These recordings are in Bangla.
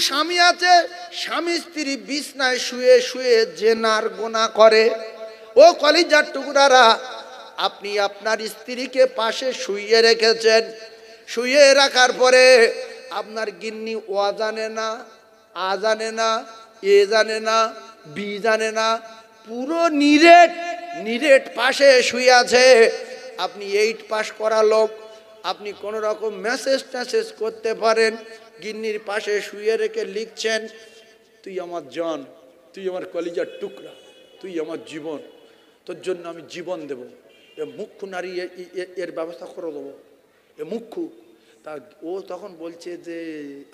স্বামী আছে, স্বামী স্ত্রী বিছনায় শুয়ে শুয়ে জেনার গোনা করে। ও কলিজার টুকরারা, আপনি আপনার স্ত্রীকে পাশে শুইয়ে রেখেছেন, শুয়ে রাখার পরে আপনার গিন্নি ও জানে না, আ জানে না, এ জানে না, বি জানে না, পুরো নিরেট নিরেট পাশে শুয়ে আছে। আপনি 8 পাস করা লোক, আপনি কোনো রকম মেসেজ ট্যাসেজ করতে পারেন, গিন্নির পাশে শুয়ে রেখে লিখছেন, তুই আমার জান, তুই আমার কলিজার টুকরা, তুই আমার জীবন, তোর জন্য আমি জীবন দেব, এ মুখ্য নারী এর ব্যবস্থা করে দেবো, এ মুখ্য। তা ও তখন বলছে যে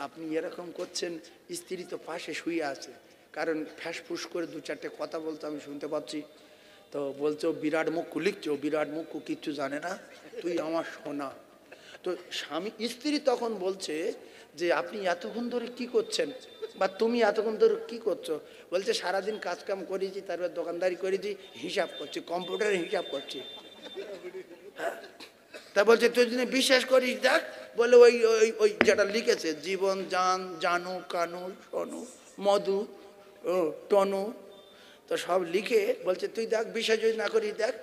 আপনি এরকম করছেন, স্ত্রী তো পাশে শুয়ে আছে, কারণ ফ্যাসফুস করে 2-4টে কথা বলতে আমি শুনতে পাচ্ছি। তো বলছে ও বিরাট মুখ্য লিখছে, ও বিরাট মুখ্য, কিচ্ছু জানে না, তুই আমার সোনা। তো স্বামী স্ত্রী তখন বলছে যে আপনি এতক্ষণ ধরে কি করছেন, বা তুমি এতক্ষণ ধরে কি করছো? বলছে সারাদিন কাজকাম করেছি, তারপর দোকানদারি করেছি, হিসাব করছি, কম্পিউটারে হিসাব করছি। তা বলছে তুই যদি বিশ্বাস করিস দেখ, বলে ওই ওই ওই যেটা লিখেছে, জীবন, জান, জানু, কানু, সনু, মধু, টনু, তো সব লিখে বলছে তুই দেখ, বিশ্বাস যদি না করিস দেখ,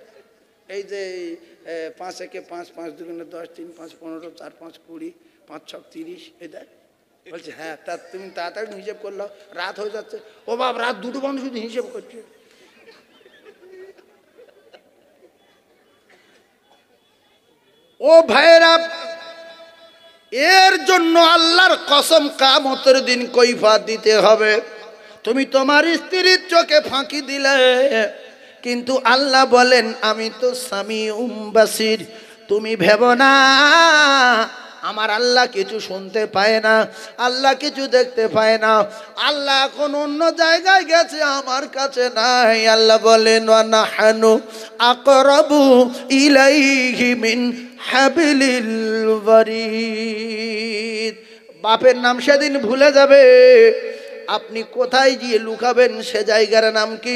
এই যে 5 একে 5, 5 দুগুণে 10, 3 5 15, 4 5 20, 5 6 30, এই দেখ। বলছে হ্যাঁ, তা তুমি তাড়াতাড়ি হিসেব করলো, রাত হয়ে যাচ্ছে। ও বাপ, রাত 2টো পর্যন্ত শুধু হিসেব করছে। ও ভাইয়েরা, এর জন্য আল্লাহর কসম কিয়ামতের দিন কৈফিয়ত দিতে হবে। তুমি তোমার স্ত্রীর চোখে ফাঁকি দিলে, কিন্তু আল্লাহ বলেন আমি তো সামিউম বাসির। তুমি ভেবো না আমার আল্লাহ কিছু শুনতে পায় না, আল্লাহ কিছু দেখতে পায় না, আল্লাহ এখন অন্য জায়গায় গেছে, আমার কাছে নাই। আল্লাহ বলেন ওয়া নাহানু আকরাবু ইলাইহি মিন হাবিলিল ওয়ারিদ। বাপের নাম সেদিন ভুলে যাবে, আপনি কোথায় গিয়ে লুকাবেন সে জায়গার নাম কি?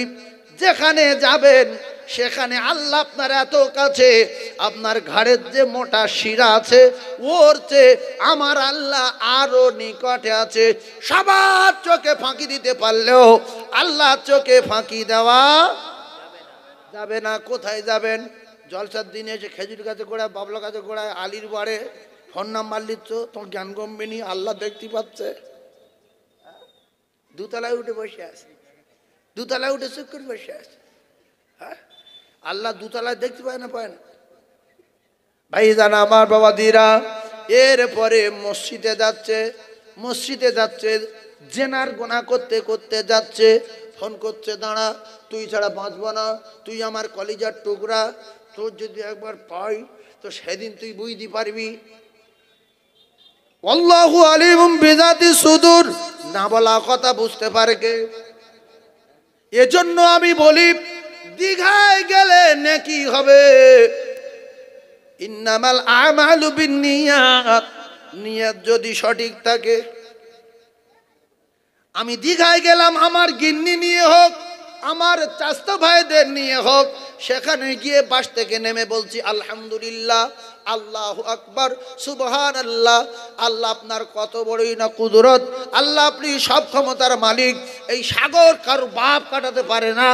যেখানে যাবেন সেখানে আল্লাহ আপনার এত কাছে, আপনার ঘাড়ের যে মোটা শিরা আছে ওর চেয়ে আমার আল্লাহ আরো নিকটে আছে। সবার চোখে ফাঁকি দিতে পারলেও আল্লাহ চোখে ফাঁকি দেওয়া যাবে না। কোথায় যাবেন? জলসার দিনে এসে খেজুর গাছে গোড়ায়, বাবলা গাছে গোড়ায়, আলির বাড়ে ফোন নাম্বার লিখছ, তোমার জ্ঞান কমবেনি, আল্লাহ দেখতে পাচ্ছে। দুতলায় উঠে বসে আছে, দুতলায় উঠে চুপ করে বসে আছে। হ্যাঁ, আল্লাহ দুতলায় দেখতে পায় না? পায় না। ভাই জানা আমার বাবা দিরা, এরপরে মসজিদে যাচ্ছে, মসজিদে যাচ্ছে, জেনার গোনা করতে করতে যাচ্ছে, ফোন করছে, দাঁড়া, তুই ছাড়া বাঁচবো না, তুই আমার কলিজার টুকরা, তোর যদি একবার পাই তো সেদিন তুই বুঝতে পারবি। আল্লাহু আলিমুম বিযাতি সুদূর, না বলা কথা বুঝতে পারে কে? এজন্য আমি বলি দীঘায় গেলে নেকি হবে। ইন্নামাল আমালু বিন্নিয়াত, নিয়ত যদি সঠিক থাকে। আমি দীঘায় গেলাম, আমার গিন্নি নিয়ে হোক, আমার চাচতো ভাইদের নিয়ে হোক, সেখানে গিয়ে বাস থেকে নেমে বলছি আলহামদুলিল্লাহ, আল্লাহু আকবার, সুবহানাল্লাহ। আল্লাহ আপনার কত বড়ই না কুদরত, আল্লাহ আপনি সব ক্ষমতার মালিক, এই সাগর কারো বাপ কাটাতে পারে না,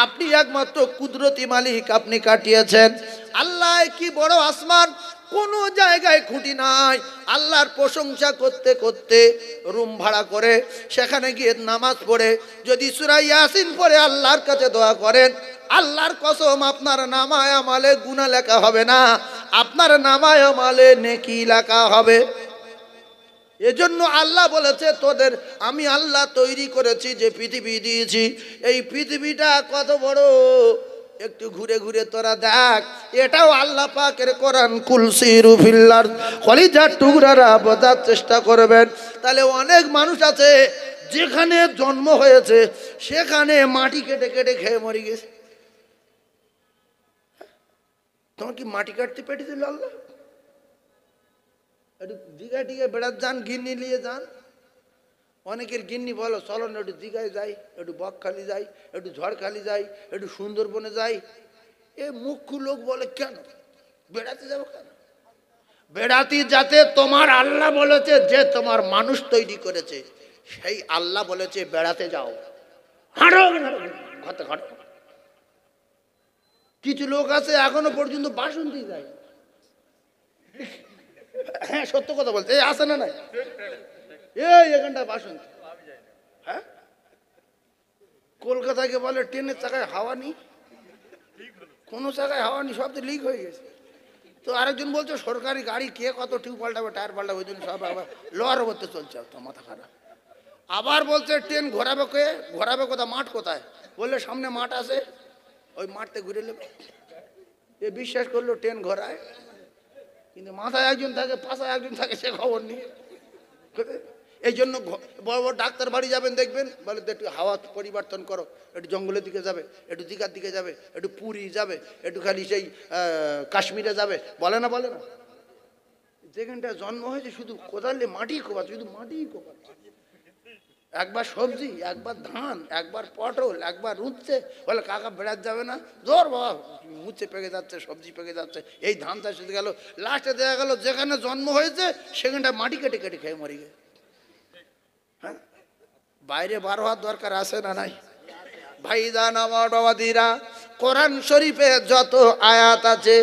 আপনি একমাত্র কুদরতি মালিক, আপনি কাটিয়েছেন। আল্লাহ কি বড় আসমান, কোনো জায়গায় খুঁটি নাই। আল্লাহর প্রশংসা করতে করতে রুম ভাড়া করে সেখানে গিয়ে নামাজ পড়ে যদি সূরা ইয়াসিন পড়ে আল্লাহর কাছে দোয়া করেন, আল্লাহর কসম আপনার নামায় আমালে গুনাহ লেখা হবে না, আপনার নামায় আমালে নেকি লেখা হবে। এজন্য আল্লাহ বলেছে তোদের আমি আল্লাহ তৈরি করেছি, যে পৃথিবী দিয়েছি, এই পৃথিবীটা কত বড়, একটু ঘুরে ঘুরে তোরা দেখ। এটাও আল্লাহ পাকের কোরআন। কুল সিরু ফিল আরদ, কলিজার টুকরারা বোঝার চেষ্টা করবেন। তাহলে অনেক মানুষ আছে যেখানে জন্ম হয়েছে সেখানে মাটি কেটে কেটে খেয়ে মরে গেছে। তোমার কি মাটি কাটতে পেটে দিল আল্লাহ? একটু দীঘা টিঘা বেড়াত যান, গিন্নি নিয়ে যান। অনেকের গিন্নি বলো চলো না একটু দীঘায় যাই, একটু বকখালি যাই, একটু ঝড়খালি যাই, একটু সুন্দরবনে যাই। এ মুখ্য লোক বলে কেন বেড়াতে যাবো? কেন বেড়াতে? যাতে তোমার আল্লাহ বলেছে যে তোমার মানুষ তৈরি করেছে সেই আল্লাহ বলেছে বেড়াতে যাও, হাঁটো ঘরে ঘরে। কিছু লোক আছে এখনো পর্যন্ত বাসন্তী যায়। হ্যাঁ সত্য কথা বলছে, এই আসে না নাই এই এখানটা বাসন্তী। হ্যাঁ কলকাতাকে বলে ট্রেনের চাকায় হাওয়া নেই, কোনো জায়গায় হাওয়া নেই, সব তো লিক হয়ে গেছে। তো আরেকজন বলছে সরকারি গাড়ি কে কত টিউব পাল্টাবে টায়ার পাল্টাবে, ওই জন্য সব আবার লোয়ার করতে চলছে, তো মাথা খারাপ। আবার বলছে ট্রেন ঘোরাবে কে, ঘোরাবে কোথায়, মাঠ কোথায়, বললে সামনে মাঠ আছে ওই মাঠতে ঘুরে নেবে। এ বিশ্বাস করলো ট্রেন ঘোরায়, কিন্তু মাথায় একজন থাকে পাশায় একজন থাকে, সে খবর নেই। এই জন্য বড় বড় ডাক্তার বাড়ি যাবেন দেখবেন বলে একটু হাওয়া পরিবর্তন করো, একটু জঙ্গলের দিকে যাবে, একটু দীঘার দিকে যাবে, একটু পুরী যাবে, একটু খালি সেই কাশ্মীরে যাবে, বলে না বলে না। যেখানটা জন্ম হয়েছে শুধু কোদালে মাটি কোপাচ্ছে, শুধু মাটি কোপাচ্ছে। একবার সবজি, একবার ধান, একবার পটল, একবার উচ্ছে, বলে কাকা বেড়াতে যাবে না, জোর বাবা উচ্ছে পেকে যাচ্ছে, সবজি পেকে যাচ্ছে, এই ধান চাষ হতে গেল, লাস্টে দেখা গেল যেখানে জন্ম হয়েছে সেখানটা মাটি কেটে কেটে খেয়ে মরে গেছে। হ্যাঁ বাইরে বার হওয়ার দরকার আছে না নাই? ভাইজান আমার বাবাদিরা, কোরআন শরীফে যত আয়াত আছে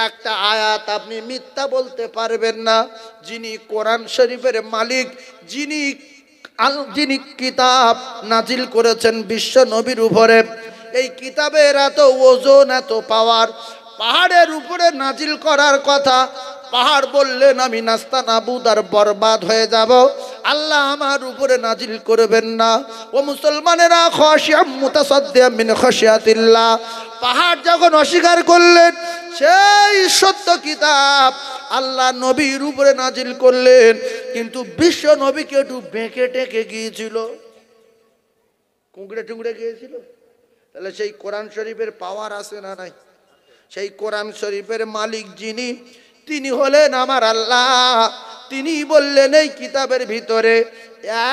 একটা আয়াত আপনি মিথ্যা বলতে পারবেন না। যিনি কোরআন শরীফের মালিক, যিনি কিতাব নাজিল করেছেন বিশ্ব নবীর উপরে, এই কিতাবের এত ওজন, এত পাওয়ার, পাহাড়ের উপরে নাজিল করার কথা। পাহাড় বললেন আমি নাস্তা নাবুদ আর বরবাদ হয়ে যাব, আল্লাহ আমার উপরে নাজিল করবেন না। ও মুসলমানেরা, খাশিয়াম মুতাসাদ্দিয়াম মিন খাশিয়াতিল্লাহ, পাহাড় যখন অস্বীকার করলেন, সেই সত্য কিতাব আল্লাহ নবীর উপরে নাজিল করলেন, কিন্তু বিশ্ব নবীকে একটু বেঁকে টেকে গিয়েছিল, কুঁকড়ে টুকড়ে গিয়েছিল। তাহলে সেই কোরআন শরীফের পাওয়ার আছে না নাই? সেই কোরআন শরীফের মালিক যিনি, তিনি হলেন আমার আল্লাহ। তিনি বললেন এই কিতাবের ভিতরে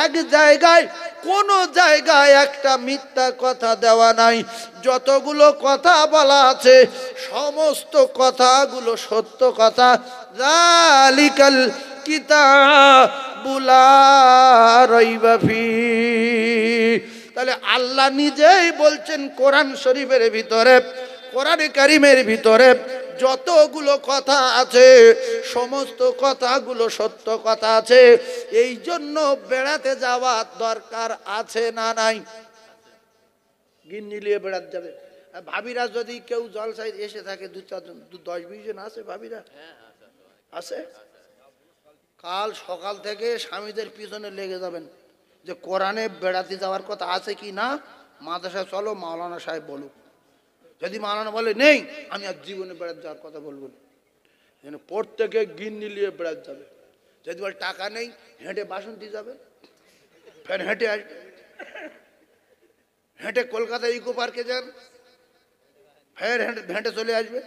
এক জায়গায়, কোন জায়গায় একটা মিথ্যা কথা দেওয়া নাই। যতগুলো কথা বলা আছে সমস্ত কথাগুলো সত্য কথা। যালিকাল কিতাবু লা রাইবা ফীহি। তাহলে আল্লাহ নিজেই বলছেন কোরআন শরীফের ভিতরে, কোরআনে কারিমের ভিতরে যতগুলো কথা আছে সমস্ত কথাগুলো সত্য কথা আছে। এই জন্য বেড়াতে যাওয়ার দরকার আছে না নাই? গিন্নি নিয়ে বেড়াতে যাবে। ভাবিরা যদি কেউ জলসায় এসে থাকে, 2-4 জন, 10-20 জন আছে ভাবিরা, আছে। কাল সকাল থেকে স্বামীদের পিছনে লেগে যাবেন যে কোরআনে বেড়াতে যাওয়ার কথা আছে কি না, মাদ্রাসা চলো, মাওলানা সাহেব বলুক। যদি মাওলানা বলে নেই, আমি আর জীবনে বেড়াতে যাওয়ার কথা বলবো না। প্রত্যেকে গিন্নি নিয়ে বেড়াতে যাবে। যদি বলে টাকা নেই, হেঁটে বাসন্তী যাবে, ফের হেঁটে আসবে, হেঁটে কলকাতা ইকো পার্কে যান, ফের হেঁটে চলে আসবে।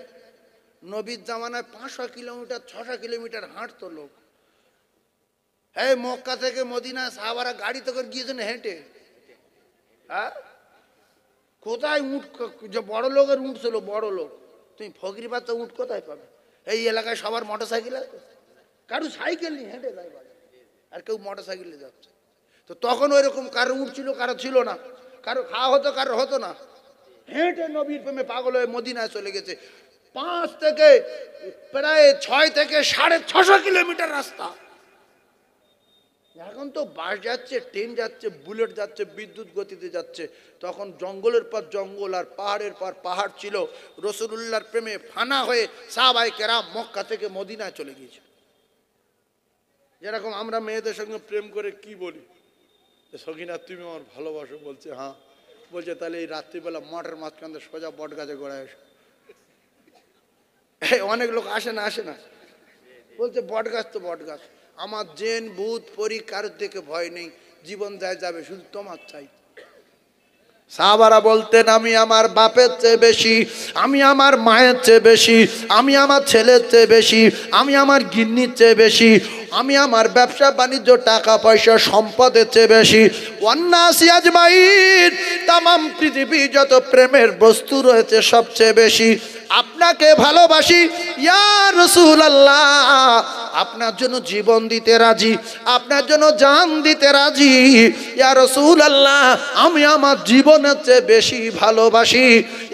নবীর জামানায় 500 কিলোমিটার 600 কিলোমিটার হাঁটতো লোক। এই মক্কা থেকে মদিনা সাহাবারা গাড়িতে করে গিয়েছেন হেঁটে। হ্যাঁ কোথায় উঁট, যে বড় লোকের উঁট ছিল, বড় লোক, তুমি ফকির বাচ্চা উঁট কোথায় পাবে? এই এলাকায় সবার মোটর সাইকেল আছে, কারো সাইকেল নেই, হেঁটে যায় বাড়ি, আর কেউ মোটর সাইকেলে যাচ্ছে। তো তখন ওইরকম কারো উঁট ছিল, কারো ছিল না, কারো খাওয়া হতো, কারো হতো না। হেঁটে নবীর প্রেমে পাগল হয়ে মদিনায় চলে গেছে। 5 থেকে প্রায় 6 থেকে 650 কিলোমিটার রাস্তা। এখন তো বাস যাচ্ছে, ট্রেন যাচ্ছে, বুলেট যাচ্ছে, বিদ্যুৎ গতিতে যাচ্ছে। তখন জঙ্গলের পর জঙ্গল আর পাহাড়ের পর পাহাড় ছিল। রাসূলুল্লাহর প্রেমে ফানা হয়ে সাহাবায়ে কেরাম মক্কা থেকে মদিনায় চলে গিয়েছে। যেরকম আমরা মেয়েদের সঙ্গে প্রেম করে কি বলি, সখিনা তুমি আমার ভালোবাসো, বলছে হ্যাঁ, বলছে তাহলে এই রাত্রিবেলা মাঠের মাঝখানে সোজা বট গাছে গোড়ায় এসো। অনেক লোক আসে না, আসে না, বলছে বট গাছ তো বট গাছ, আমার জেন ভূত পরী কারোর থেকে ভয় নেই, জীবন যায় যাবে, শুধু তোমার চাই। সাহাবারা বলতেন আমি আমার বাপের চেয়ে বেশি, আমি আমার মায়ের চেয়ে বেশি, আমি আমার ছেলের চেয়ে বেশি, আমি আমার গিন্নির চেয়ে বেশি, আমি আমার ব্যবসা বাণিজ্য টাকা পয়সা সম্পদের চেয়ে বেশি। ওয়ান্নাসি আজমাইন, তামাম পৃথিবী যত প্রেমের বস্তু রয়েছে সবচেয়ে বেশি আপনাকে ভালোবাসি ইয়া রাসূলুল্লাহ, আপনার জন্য জীবন দিতে রাজি, আপনার জন্য জান দিতে রাজি ইয়া রাসূলুল্লাহ, আমি আমার জীবনের চেয়ে বেশি ভালোবাসি।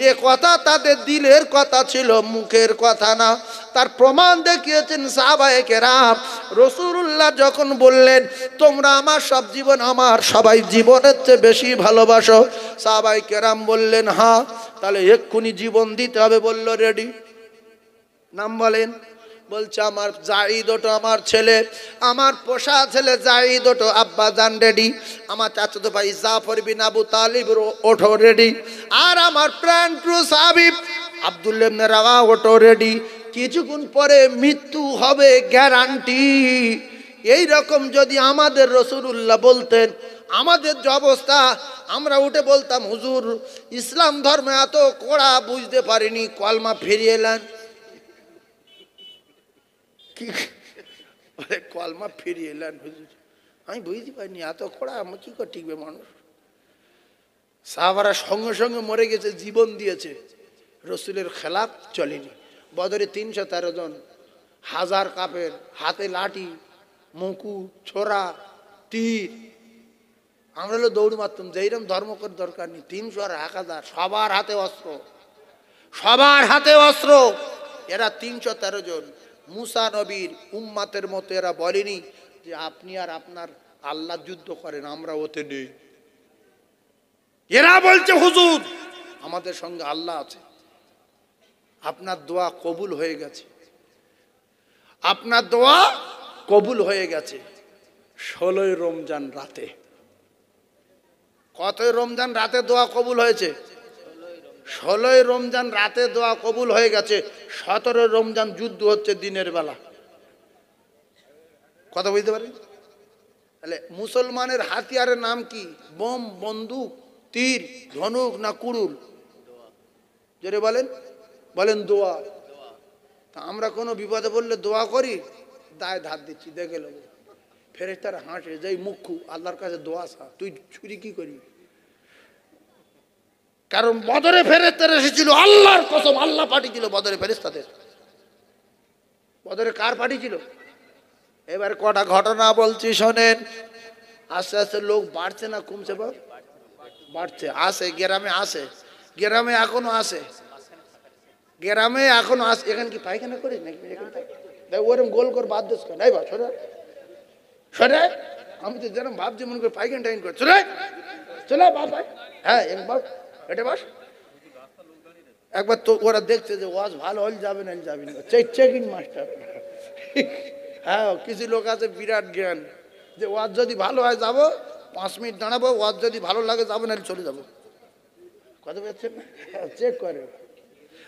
এ কথা তাদের দিলের কথা ছিল, মুখের কথা না। তার প্রমাণ দেখিয়েছেন সাহাবায়ে কেরাম। রাসূলুল্লাহ যখন বললেন তোমরা আমার সব জীবন, আমার সবাই জীবনের চেয়ে বেশি ভালোবাসো, সাহাবায়ে কেরাম বললেন হ্যাঁ, তাহলে এক্ষুনি জীবন দিতে হবে। বলল রেডি। নাম বলেন। বলছে আমার জাহিদ ওটো, আমার ছেলে, আমার পোষা ছেলে জাহিদ ওটো, আব্বা জান রেডি। আমার চাচাতো ভাই জাফর বিন আবু তালিব ওঠো রেডি। আর আমার প্রাণ প্রিয় সাহাবী আব্দুল্লাহ ইবনে রাওয়া ওটো রেডি। কিছুক্ষণ পরে মৃত্যু হবে গ্যারান্টি। এই রকম যদি আমাদের রাসূলুল্লাহ বলতেন, আমাদের যে অবস্থা, আমরা উঠে বলতাম হুজুর ইসলাম ধর্মে এত কড়া বুঝতে পারিনি, কলমা ফিরিয়ে এলেন। কি কলমা ফিরিয়ে এলেন হুজুর, আমি বুঝতে পারিনি এত কড়া, আমি কি করে টিকবে মানুষ। সাহাবারা সঙ্গে সঙ্গে মরে গেছে, জীবন দিয়েছে, রসুলের খেলাফ চলেনি। বদরে 313 জন, 1000 কাপের, হাতে লাঠি, মুকু, ছোরা, তীর। আমরা হলো দৌড় মারতাম, যেইরকম ধর্ম করে দরকার নেই। 300 আর 1000, সবার হাতে অস্ত্র, সবার হাতে অস্ত্র। এরা 313 জন। মুসা নবীর উম্মাতের মতো এরা বলেনি যে আপনি আর আপনার আল্লাহ যুদ্ধ করেন, আমরা ওতে নেই। এরা বলছে হুজুর আমাদের সঙ্গে আল্লাহ আছে, আপনার দোয়া কবুল হয়ে গেছে, আপনার দোয়া কবুল হয়ে গেছে। 16ই রমজান রাতে, কতই রমজান রাতে দোয়া কবুল হয়েছে? 16ই রমজান রাতে দোয়া কবুল হয়ে গেছে। 17 রমজান যুদ্ধ হচ্ছে দিনের বেলা। কথা বুঝতে পারেন? তাহলে মুসলমানের হাতিয়ারের নাম কি? বোম, বন্দুক, তীর, ধনুক না কুড়ুল? জোরে বলেন, বলেন দোয়া। তা আমরা কোনো বিপদে পড়লে দোয়া করি, দায় ধার দিচ্ছি, দেখে নেবো। ফেরেশতারা হাঁটে, যাই মুখ্যু আল্লাহর কাছে দোয়া চা, তুই চুরি কি করি? কারণ বদরে ফেরেশতারা এসেছিল, আল্লাহর কসম আল্লাহ পাঠিয়েছিল বদরে ফেরেশতাদের। বদরে কার পাঠিয়েছিল? এবার কটা ঘটনা বলছি শোনেন। আস্তে আস্তে লোক বাড়ছে না কমছে? বাড়ছে, আসে গ্রামে, আসে গ্রামে, এখনো আসে গ্রামে, এখনো আসে। এখানে কি পায়খানা করিস নাকি? ওরম গোল করে বাদ দোষ করে, বা ছোট সরে, আমি তো যেরকম ভাবছি মনে করি পায়খানা টাইন করে, চলে চলে বাবা, হ্যাঁ একবার এটা বাস। একবার তো ওরা দেখছে যে ওয়াজ ভালো হল যাবে না, যাবে না, চেকিং মাস্টার। হ্যাঁ, কিছু লোক আছে বিরাট জ্ঞান, যে ওয়াজ যদি ভালো হয় যাবো, 5 মিনিট দাঁড়াবো, ওয়াজ যদি ভালো লাগে যাবো, না চলে যাবো। কথা বলছেন না? চেক করে।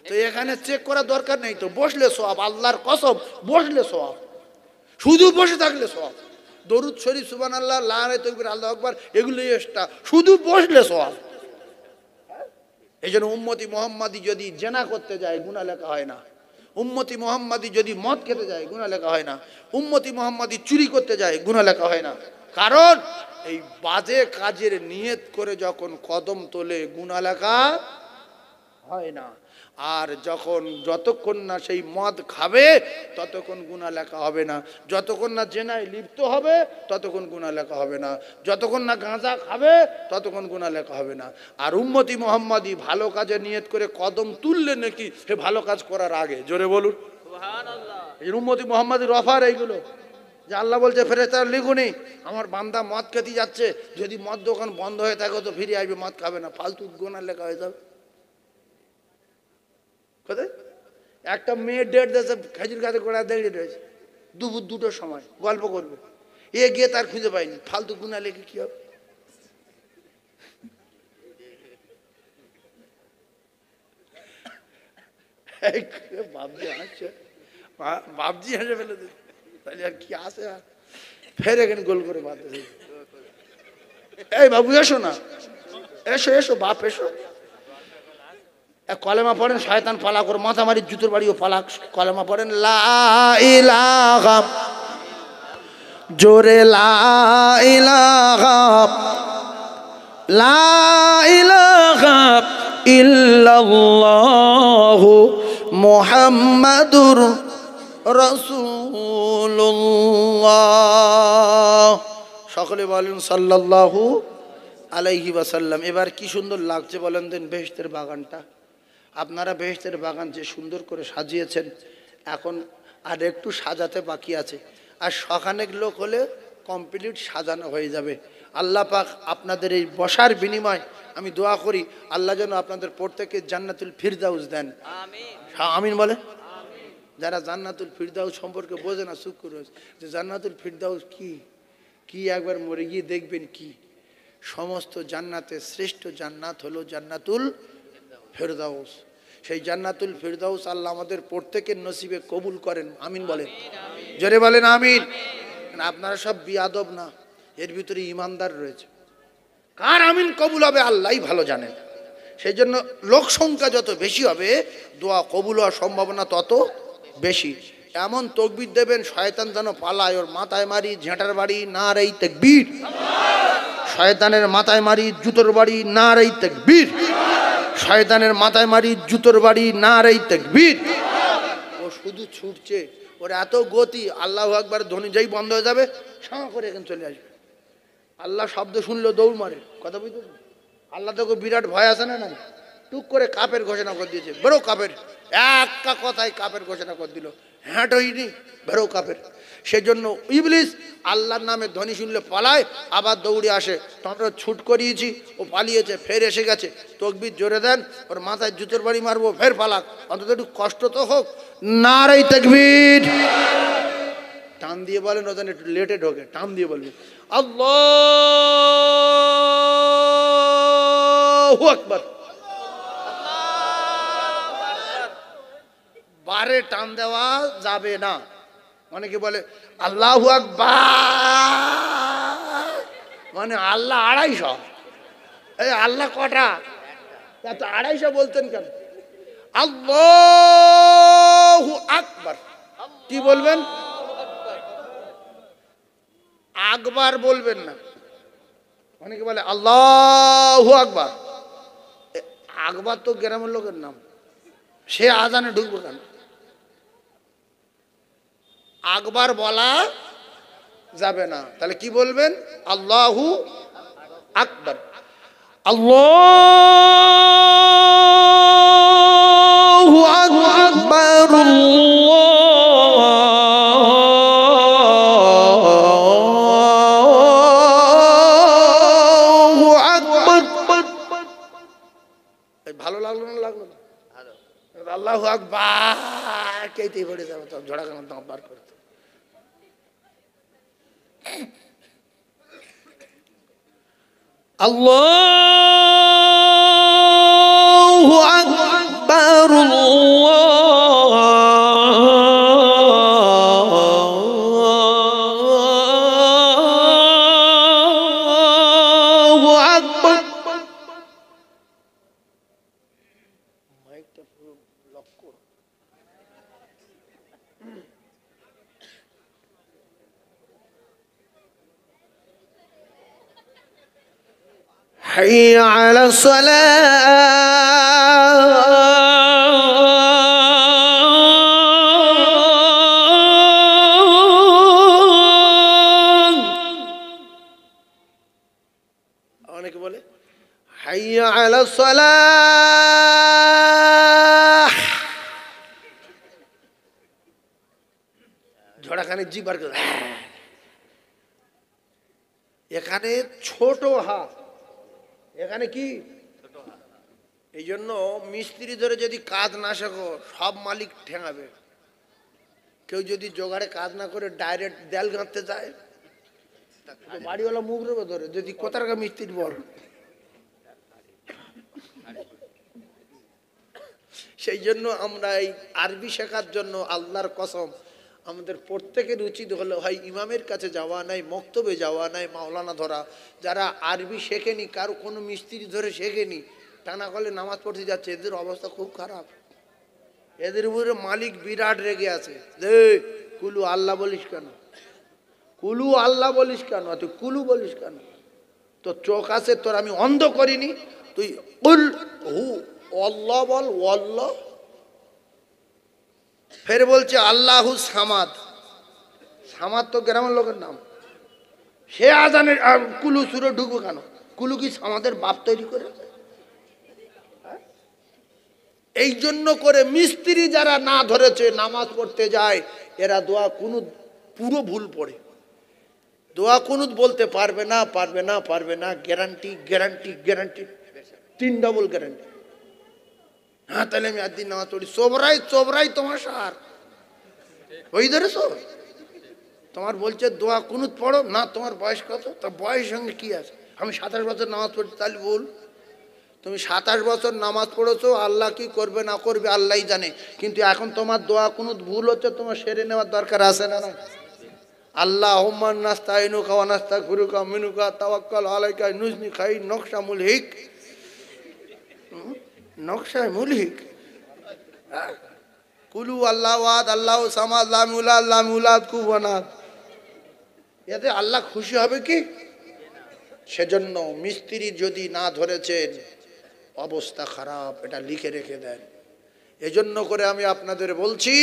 তো এখানে চেক করার দরকার নেই তো, বসলে সওয়াব, আল্লাহর কসম বসলে সওয়াব, শুধু বসে থাকলে সওয়াব। দরুদ শরীফ, সুবহানাল্লাহ, লা ইলাহা তাকবীর, আল্লাহু আকবার, এগুলো এক্সট্রা, শুধু বসলে সওয়াব। এই জন্য উম্মতি মুহাম্মাদি যদি জেনা করতে যায় গুনাহ লেখা হয় না, উম্মতি মুহাম্মাদি যদি মদ খেতে যায় গুনাহ লেখা হয় না, উম্মতি মুহাম্মাদি চুরি করতে যায় গুনাহ লেখা হয় না। কারণ এই বাজে কাজের নিয়ত করে যখন কদম তোলে গুনাহ লেখা হয় না। আর যখন যতক্ষণ না সেই মদ খাবে ততক্ষণ গুনাহ লেখা হবে না, যতক্ষণ না জেনায় লিপ্ত হবে ততক্ষণ গুনাহ লেখা হবে না, যতক্ষণ না গাঁজা খাবে ততক্ষণ গুনাহ লেখা হবে না। আর উম্মতি মুহাম্মাদি ভালো কাজে নিয়ত করে কদম তুললে নাকি সে ভালো কাজ করার আগে, জোরে বলুন সুবহানাল্লাহ। এই উম্মতি মুহাম্মাদির অফার এইগুলো, যে আল্লাহ বলছে ফেরেশতারা লিখুনি আমার বান্দা মদ খেতে যাচ্ছে, যদি মদ দোকান বন্ধ হয়ে থাকে তো ফিরে আসবে, মদ খাবে না, ফালতু গুনাহ লেখা হয়ে যাবে। কোথায় একটা মেয়ে ডেট দিয়েছে, খেজুর গাছে গোড়া দাঁড়িয়ে রয়েছে, দুপুর 2টোর সময় গল্প করবে, এ গিয়ে তার খুঁজে পায়নি, ফালতু গুনাহ লেখে কি হবে? বাবজি হেসে ফেলে দিল, তাহলে আর কি আসে? আর ফের এখানে গোল করে বাদ। এই বাবু এসো না, এসো এসো বাপ এসো। কলেমা পড়েন, শয়তান পালা করে মাথা মারি, জুতোর বাড়িও পালাক। কলেমা পড়েন, লা ইলাহা, জোরে লা ইলাহা, লা ইলাহা ইল্লাল্লাহু মুহাম্মাদুর রাসূলুল্লাহ। সকলে বলেন সাল্লাল্লাহু আলাইহি ওয়াসাল্লাম। এবার কি সুন্দর লাগছে বলেন দেন বেহেশতের বাগানটা। আপনারা বেহেশতের বাগান যে সুন্দর করে সাজিয়েছেন, এখন আর একটু সাজাতে বাকি আছে, আর সখানেক লোক হলে কমপ্লিট সাজানো হয়ে যাবে। আল্লাহ পাক আপনাদের এই বসার বিনিময় আমি দোয়া করি আল্লাহ যেন আপনাদের প্রত্যেককে জান্নাতুল ফিরদাউস দেন। আমিন আমিন বলে। যারা জান্নাতুল ফিরদাউস সম্পর্কে বোঝে না, চুপ করে যে জান্নাতুল ফিরদাউস কি, কি একবার মরে গিয়ে দেখবেন কি। সমস্ত জান্নাতের শ্রেষ্ঠ জান্নাত হলো জান্নাতুল ফিরদাউস। সেই জান্নাতুল ফিরদাউস আল্লাহ আমাদের প্রত্যেকের নসিবে কবুল করেন। আমিন বলেন, জোরে বলেন আমিন। আপনারা সব বিয়াদব না, এর ভিতরে ইমানদার রয়েছে। কার আমিন কবুল হবে আল্লাহই ভালো জানেন। সেই জন্য লোক সংখ্যা যত বেশি হবে দোয়া কবুল হওয়ার সম্ভাবনা তত বেশি। এমন তকবীর দেবেন শয়তান যেন পালায়। ওর মাথায় মারি ঝেঁটার বাড়ি, নারে তাকবীর। শয়তানের মাথায় মারি জুতোর বাড়ি, নারে তাকবীর। শয়তানের মাথায় মারি জুতোর বাড়ি, নারে তাকবীর। ও শুধু ছুটছে, ওর এত গতি, আল্লাহু আকবার ধ্বনি যেই বন্ধ হয়ে যাবে সাঁ করে এখানে চলে আসবে। আল্লাহ শব্দ শুনলেও দৌড় মারে। কথা বুঝতে, আল্লাহ তোকে বিরাট ভয় আছে না? না, টুক করে কাপের ঘোষণা করে দিয়েছে, বেরো কাপের। একটা কথায় কাপের ঘোষণা করে দিল, হ্যাঁ হইনি, বেরো কাপের। সেজন্য ইবলিস আল্লাহর নামে ধ্বনি শুনলে পালায়, আবার দৌড়ে আসে। তোমরা ছুট করিয়েছি, ও পালিয়েছে, ফের এসে গেছে। তকবীর জোরে দেন, ওর মাথায় জুতোর বাড়ি মারবো, ফের পালাক, অন্তত একটু কষ্ট তো হোক। নারে তাকবীর। টান দিয়ে বলেন, ওদের একটু লেটে ঢোকে, টান দিয়ে বলবে আল্লাহু আকবার। বারে টান দেওয়া যাবে না। অনেকে বলে আল্লাহু আকবার মানে আল্লাহ 250। এই আল্লাহ কটা? তা 250 বলতেন কেন? আল্লাহু আকবার। কি বলবেন? আকবার বলবেন না। অনেকে বলে আল্লাহু আকবার। আকবার তো গ্রামের লোকের নাম, সে আজানে ঢুকবো কেন? আকবার বলা যাবে না। তাহলে কি বলবেন? আল্লাহু আকবার। আল্লাহু আকবার। আল্লাহু আকবার। ভালো লাগলো না? লাগলো না? আল্লাহু আকবার কেটেই পড়ে যাবে, তো ঝড়া কেন দাঁত বার করতে। আল্লাহু আকবার। আল্লাহু আকবার। মাইকটা পুরো লক করো। حي على الصلاة। অনেকে বলে حي على الصلاة। ঝড়াখানে জি বার করে। এখানে ছোট হা, এখানে কি এই জন্য মিস্ত্রি ধরে যদি কাজ না শেখো সব মালিক ঠেঙাবে। কেউ যদি জোগাড়ে কাজ না করে ডাইরেক্ট দেয়াল গাঁথতে যায়, বাড়িওয়ালা মুখ রবে ধরে, যদি কোথাকার মিস্ত্রি বল। সেই জন্য আমরা এই আরবি শেখার জন্য আল্লাহর কসম আমাদের প্রত্যেকের উচিত হলো হয় ইমামের কাছে যাওয়া, নাই মক্তবে যাওয়া, নাই মাওলানা ধরা। যারা আরবি শেখেনি, কারো কোনো মিস্ত্রি ধরে শেখেনি, টানা কলে নামাজ পড়তে যাচ্ছে, এদের অবস্থা খুব খারাপ। এদের উপরে মালিক বিরাট রেগে আছে। যে কুলু আল্লাহ বলিস কেন? কুলু আল্লাহ বলিস কেন? তুই কুলু বলিস কেন? তোর চোখ আছে, তোর আমি অন্ধ করিনি? তুই কুল হু আল্লাহ বল। আল্লাহ ফের বলছে আল্লাহু সামাদ। সামাদ তো গ্রামের লোকের নাম। সে আজানের কুলু সুরে ঢুকবো কেন? কুলু কি সামাদের বাপ তৈরি করেছে? এই জন্য করে মিস্ত্রি যারা না ধরেছে নামাজ পড়তে যায়, এরা দোয়া কুনুত পুরো ভুল পড়ে। দোয়া কুনুত বলতে পারবে না, পারবে না, পারবে না, guarantee guarantee guarantee, 3 double guarantee. হ্যাঁ তাহলে আমি একদিন নামাজ পড়ি। চোবরাই চোবরাই তোমার সার ওই ধরেছ। তোমার বলছে দোয়া কুনুত পড়ো না, তোমার বয়স কত? তা বয়সের সঙ্গে কি আছে? আমি 27 বছর নামাজ পড়ছি, তাহলে ভুল। তুমি 27 বছর নামাজ পড়েছো, আল্লাহ কি করবে না করবে আল্লাহই জানে। কিন্তু এখন তোমার দোয়া কুনুত ভুল হচ্ছে, তোমার সেরে নেওয়ার দরকার আছে না? আল্লাহুম্মা নাস্তাইনুকা ওয়া নাস্তাগফিরুকা মিনুকা তাওয়াক্কাল আলাইকা নুজনি খাই নকশা মুলহিক। নকশা মুলহিক কুলু আল্লাহু আহাদ আল্লাহু সামাদ লাম ইউলাদ লাম ইউলাদ কুফুয়ান আহাদ। এতে আল্লাহ খুশি হবে কি? সেজন্য মিস্ত্রি যদি না ধরেছেন অবস্থা খারাপ, এটা লিখে রেখে দেন। এজন্য করে আমি আপনাদের বলছি,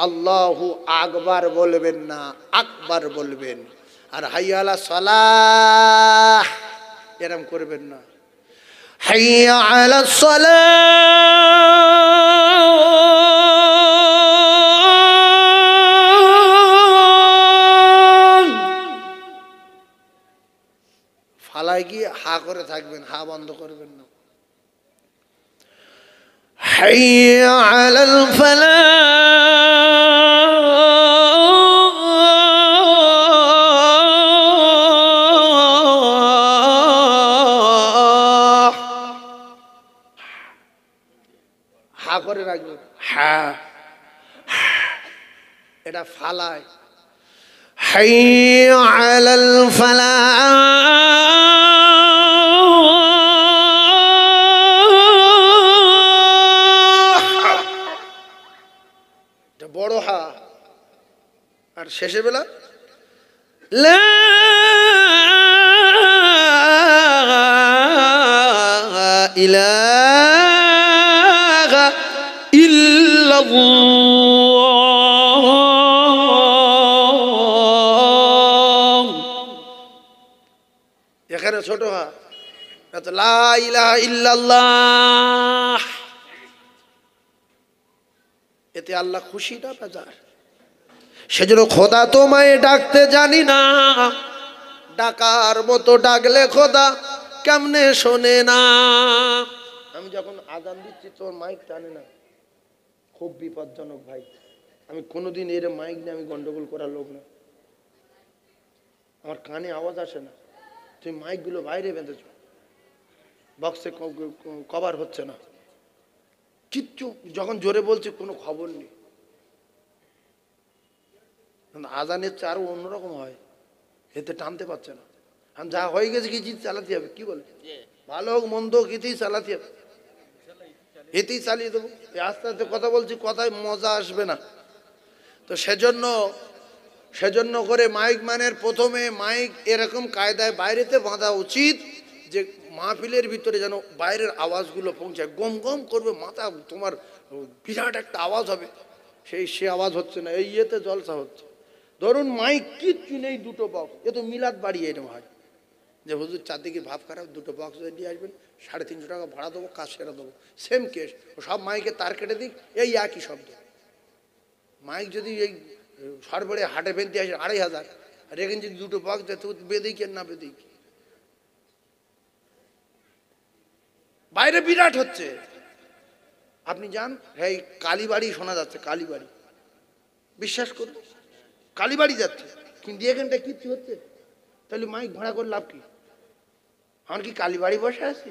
আল্লাহু আকবার বলবেন না, আকবার বলবেন। আর হাইয়া আলা সালাহ এরম করবেন না, হাইয়া আলা সালাহ। ফালায় গিয়ে হা করে থাকবেন, হা বন্ধ করবেন না। হাইয়া আলাল ফালাহ, হা করে রাখবেন। হ্যাঁ এটা ফালায়। হাইয়া আলাল ফালাহ, বড় হা। আর শেষে বেলা লা ইলাহা ইল্লাল্লাহ। এখানে ছোট হা, লা ইলাহা ইল্লাল্লাহ। এতে আল্লাহ খুশি না বাজার। সেজন্য খোদা তোমায় ডাকতে জানি না, ডাকার মতো ডাকলে খোদা কেমনে শোনে না। আমি যখন আজান দিচ্ছি তোর মাইক টানে না, খুব বিপজ্জনক ভাই। আমি কোনোদিন এর মাইক নিয়ে আমি গন্ডগোল করার লোক না, আমার কানে আওয়াজ আসে না। তুমি মাইকগুলো বাইরে বেঁধেছ, বক্সে কভার হচ্ছে না, কিচ্ছু। যখন জোরে বলছি কোনো খবর নেই। আজানের আরো অন্যরকম হয়, এতে টানতে পারছে না। আমি যা হয়ে গেছে কিছু চালাতে হবে, কি বলে ভালো হোক মন্দ হোক এতেই চালাতে হবে, এতেই চালিয়ে দেবো। আস্তে আস্তে কথা বলছি, কথায় মজা আসবে না। তো সেজন্য করে মাইক মানের প্রথমে মাইক এরকম কায়দায় বাইরেতে বাঁধা উচিত যে মাহফিলের ভিতরে যেন বাইরের আওয়াজগুলো পৌঁছায়। গম গম করবে মাথা, তোমার বিরাট একটা আওয়াজ হবে, সে আওয়াজ হচ্ছে না। এই ইয়েতে জলসা হচ্ছে। ধরুন মাইক কিচ্ছু নেই, 2টো বক্স, এ তো মিলাদ বাড়িয়ে এরকম হয় যে হুজুর চারদিকে ভাব খারাপ, 2টো বক্স দিয়ে আসবেন, 350 টাকা ভাড়া দেবো, কাজ সেরে দেবো। সেম কেস, সব মাইকে তার কেটে দিক, এই একই শব্দ। মাইক যদি এই সরবরে হাটে বেঁধে আসে 2500, আর এখানে যদি 2টো বক্স দেয় তো বেঁধেই কেন না বেঁধেই কি। বাইরে বিরাট হচ্ছে। আপনি যান, এই কালীবাড়ি শোনা যাচ্ছে, কালীবাড়ি, বিশ্বাস করুন কালীবাড়ি যাচ্ছে, কিন্তু এখানটা কিচ্ছু হচ্ছে। তাহলে মাইক ভাড়া করে লাভ কি? আমার কি কালীবাড়ি বসে আছি?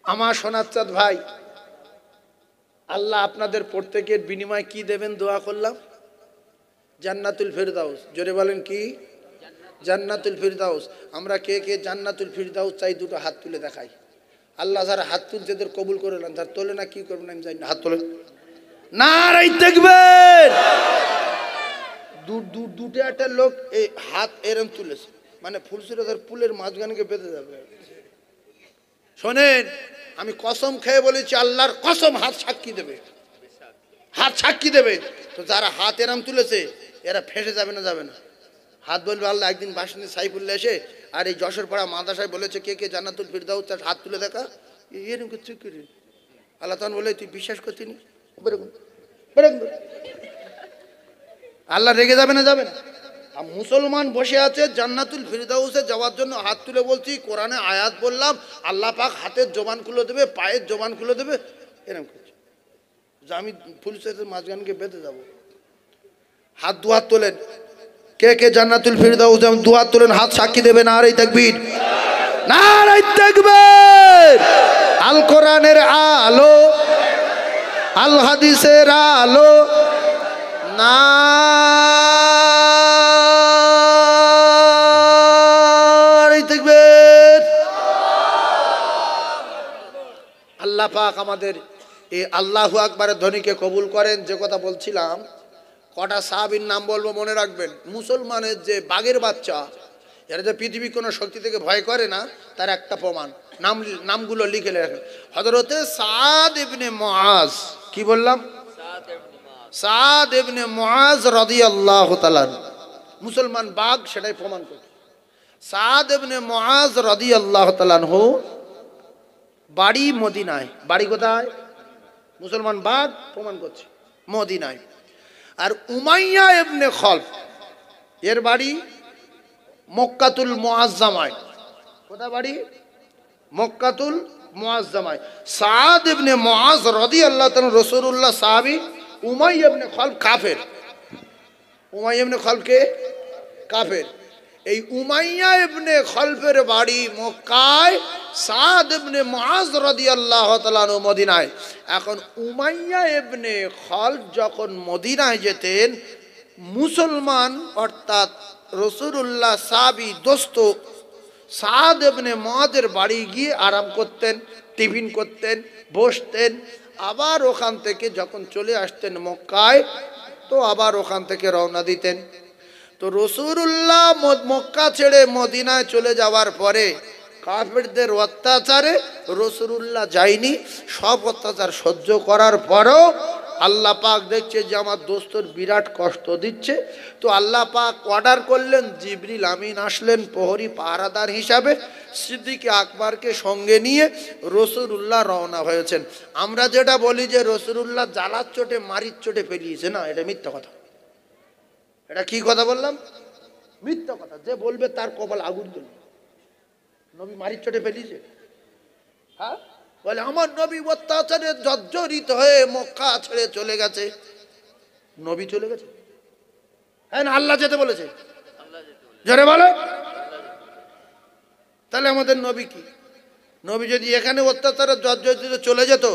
আমার সোনাচ্চাঁদ ভাই, আল্লাহ আপনাদের প্রত্যেকের বিনিময়ে কি দেবেন দোয়া করলাম? জান্নাতুল ফিরদাউস। জোরে বলেন কি? জান্নাতুল ফিরদাউস। আমরা কে কে জান্নাতুল ফিরদাউস চাই? 2টো হাত তুলে দেখাই। আল্লাহ যারা হাত তুলছে এদের কবুল করে নেন, যারা তোলে না কি করবেন আমি জানি না। হাত তোলেন, নারাই তাকবীর। দুটো একটা লোক এই হাত এরম তুলেছে, মানে ফুলসুরাদার পুলের মাঝখানকে বেঁধে যাবে। শোনেন, আমি কসম খেয়ে বলেছি, আল্লাহর কসম, হাত সাক্ষী দেবে, হাত সাক্ষী দেবে। তো যারা হাত এরাম তুলেছে এরা ফেঁসে যাবে না? যাবে না। হাত বলবে আল্লাহ। একদিন বাসন্তী সাইফুল্লাহ এসে আর এই যশোর পাড়া মাদ্রাসায় বলেছে, কে কে জান্নাতুল ফিরদাউস চাস হাত তুলে দেখা। এরকম কিছু করি আল্লাহ তখন বলে, তুই বিশ্বাস করছিস? আল্লাহ রেগে যাবে না? যাবে না। আর মুসলমান বসে আছে জান্নাতুল ফিরদাউসে যাওয়ার জন্য হাত তুলে বলছি, কোরআনে আয়াত বললাম, আল্লাহ পাক হাতের জবান খুলে দেবে, পায়ের জবান খুলে দেবে। এরকম করছে যে আমি পুলিশের মাঝখানকে বেঁধে যাবো। হাত দুহাত তোলেন, কে কে জান্নাতুল ফিরদাউস দুহাত তোলেন, হাত সাক্ষী দেবে। নারে তাকবীর, নারে তাকবীর। আল কোরআনের আলো, আল হাদিসের আলো, নারে তাকবীর। আল্লাহ পাক আমাদের এই আল্লাহু আকবারের ধ্বনিকে কবুল করেন। যে কথা বলছিলাম, কটা সাহাবীর নাম বলবো, মনে রাখবেন। মুসলমানের যে বাঘের বাচ্চা, এরা যে পৃথিবীর কোনো শক্তি থেকে ভয় করে না, তার একটা প্রমাণ। নামগুলো লিখে রাখেন। হযরতে সাদ ইবনে মুআজ, কি বললাম? সাদ ইবনে মুআজ রাদিয়াল্লাহু তাআলা, মুসলমান বাঘ, সেটাই প্রমাণ করে। সাদ ইবনে মুআজ রাদিয়াল্লাহু তাআলা আনহু, বাড়ি মদিনায়। বাড়ি কোথায়? মুসলমান বাঘ, প্রমাণ করছে মদিনায়। আর উমাইয়া ইবনে খলফ, এর বাড়ি মক্কাতুল মুআজ্জামায়। কোথায় বাড়ি? মক্কাতুল মুআজ্জামায়। সাদ ইবনে মুআজ রাদিয়াল্লাহু তাআলা রাসূলুল্লাহ সাহাবী, উমাইয়া ইবনে খলফ কাফের। উমাইয়া ইবনে খলফ কে? কাফের। এই উমাইয়া ইবনে খলফের বাড়ি মক্কায়, সাদ ইবনে মুআজ রাদিয়াল্লাহু তাআলা আনহু মদিনায়। এখন উমাইয়া ইবনে খলফ যখন মদিনায় যেতেন, মুসলমান অর্থাৎ রাসূলুল্লাহ সাহাবী দোস্ত সাদ ইবনে মুআজের বাড়ি গিয়ে আরাম করতেন, টিফিন করতেন, বসতেন। আবার ওখান থেকে যখন চলে আসতেন মক্কায়, তো আবার ওখান থেকে রওনা দিতেন। তো রাসূলুল্লাহ মক্কা ছেড়ে মদিনায় চলে যাওয়ার পরে কাফেরদের অত্যাচারে রাসূলুল্লাহ যায়নি। সব অত্যাচার সহ্য করার পরও আল্লাহ পাক দেখছে যে আমার দোস্তর বিরাট কষ্ট দিচ্ছে। তো আল্লাহ পাক অর্ডার করলেন, জিবরিল আমিন আসলেন প্রহরী পাহারাদার হিসাবে, সিদ্দিক আকবরকে সঙ্গে নিয়ে রাসূলুল্লাহ রওনা হয়েছেন। আমরা যেটা বলি যে রাসূলুল্লাহ জ্বালার চোটে মারির চোটে পেলিয়েছে, না, এটা মিথ্যা কথা। এটা কি কথা বললাম? মিথ্যা কথা। যে বলবে তার কপাল আগুন জ্বলবে। নবী মারির চোটে পেলিয়েছে? হ্যাঁ, বলে আমার নবী অত্যাচারে জর্জরিত হয়ে মক্কা ছেড়ে চলে গেছে। নবী চলে গেছে? হ্যাঁ না, আল্লাহ যেতে বলেছে। জোরে বলো। তাহলে আমাদের নবী কি? নবী যদি এখানে অত্যাচারে জর্জরিত চলে যেত,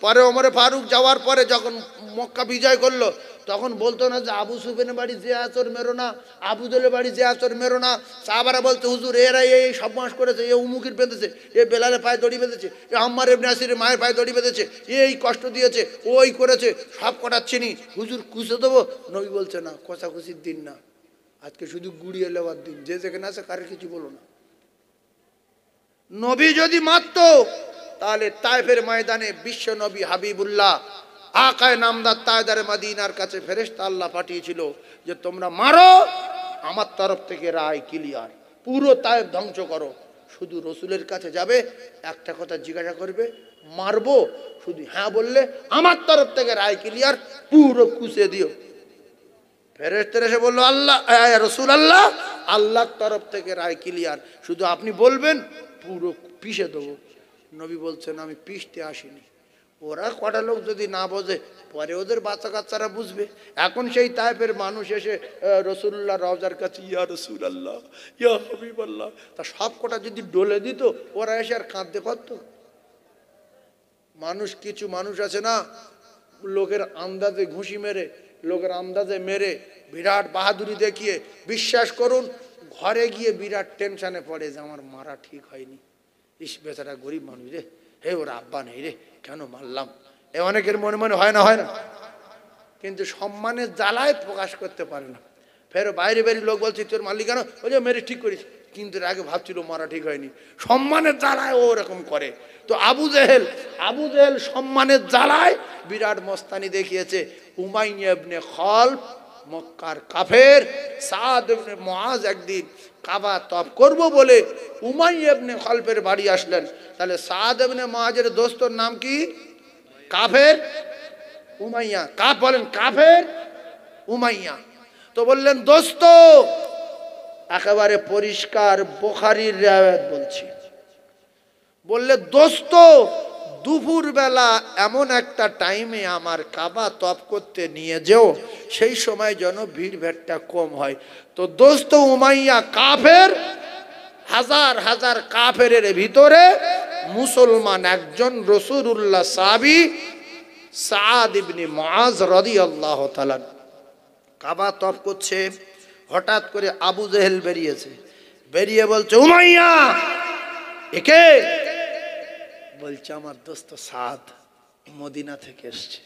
পরে ওমরে ফারুক যাওয়ার পরে যখন মক্কা বিজয় করলো, তখন বলতো না যে আবু সুফিয়ানের বাড়ি যে আচর মেরো না, আবু জেলের বাড়ি যে আচর মেরো না। সাহাবারা বলতো, হুজুর এরা এই সবমাস করেছে, এ উমুকির বেঁধেছে, এ বেলালের পায়ে দড়ি বেঁধেছে, এ আম্মার ইবনে ইয়াসিরের মায়ের পায়ে দড়ি বেঁধেছে, এই কষ্ট দিয়েছে, ওই করেছে, সব কটাচ্ছেনি, হুজুর কুচে দেবো। নবী বলছে না, কষাকুচির দিন না, আজকে শুধু গুড়িয়ে নেওয়ার দিন, যে যেখানে আছে কারো কিছু বলো না। নবী যদি মারত, তাহলে তায়েফের ময়দানে বিশ্ব নবী হাবিবুল্লাহ আকায়ে নামদার তাজদারে মদিনার কাছে ফেরেশতা আল্লাহ পাঠিয়েছিল যে তোমরা মারো, আমার তরফ থেকে রায় ক্লিয়ার, পুরো তায়েফ ধ্বংস করো। শুধু রসুলের কাছে যাবে, একটা কথা জিজ্ঞাসা করবে, মারবো? শুধু হ্যাঁ বললে আমার তরফ থেকে রায় ক্লিয়ার, পুরো কুচে দিও। ফেরেশতারা এসে বললো, আল্লাহ রসুল আল্লাহ, আল্লাহর তরফ থেকে রায় ক্লিয়ার, শুধু আপনি বলবেন পুরো পিষে দেবো। নবী বলছেন আমি পিষতে আসিনি। ওরা কটা লোক যদি না বোঝে, পরে ওদের বাচ্চা কাচ্চারা বুঝবে। এখন সেই টাইপের মানুষ এসে রসুল্লাহ রওজার কাছে, ইয়া রসুল আল্লাহ, ইয়া হাবিব আল্লাহ, তা সব কটা যদি ডলে দিত, ওরা এসে আর কাঁদতে পারত? মানুষ, কিছু মানুষ আছে না, লোকের আন্দাজে ঘুষি মেরে, লোকের আন্দাজে মেরে, বিরাট বাহাদুরি দেখিয়ে, বিশ্বাস করুন ঘরে গিয়ে বিরাট টেনশনে পড়ে যে আমার মারা ঠিক হয়নি, ইস বেচারা গরিব মানুষ রে, হে ওর আব্বা নেই রে, কেন মারলাম। এ অনেকের মনে মনে হয় না, হয় না? কিন্তু সম্মানের জ্বালায় প্রকাশ করতে পারে না। ফের বাইরে বাইরে লোক বলছে তোর মারলি কেন? ওই যে মেরে ঠিক করিস, কিন্তু এর আগে ভাবছিল মারা ঠিক হয়নি, সম্মানের জ্বালায় ও এরকম করে। তো আবু জেহেল সম্মানের জ্বালায় বিরাট মস্তানি দেখিয়েছে। উমাইয়া ইবনে খালফ মক্কার কাফের, সাদ ইবনে মুআজ একদিন কাবা তওয়াফ করব বলে উমাইয়া ইবনে খালফের বাড়ি আসলেন। তাহলে সাদ ইবনে মুআজের দোস্তর নাম কি? কাফের উমাইয়া। কাফ বলেন, কাফের উমাইয়া। তো বললেন দোস্ত, একেবারে পরিষ্কার বুখারীর riwayat বলছি, বললে দোস্ত দুপুর বেলা এমন একটা টাইমে আমার কাবা তওয়াফ করতে নিয়ে যেও, সেই সময় যেন ভিড় ভাট্টা কম হয়। তো দোস্ত উমাইয়া কাফের, হাজার হাজার কাফেরের ভিতরে মুসলমান একজন রাসূলুল্লাহ সাহাবী সাদ ইবনে মুআজ রাদিয়াল্লাহু তাআলা কাবা তওয়াফ করছে। হঠাৎ করে আবু জেহেল বেরিয়েছে, বেরিয়ে বলছে উমাইয়া একে? বলছে আমার দোস্ত সাদ, মদিনা থেকে এসছে।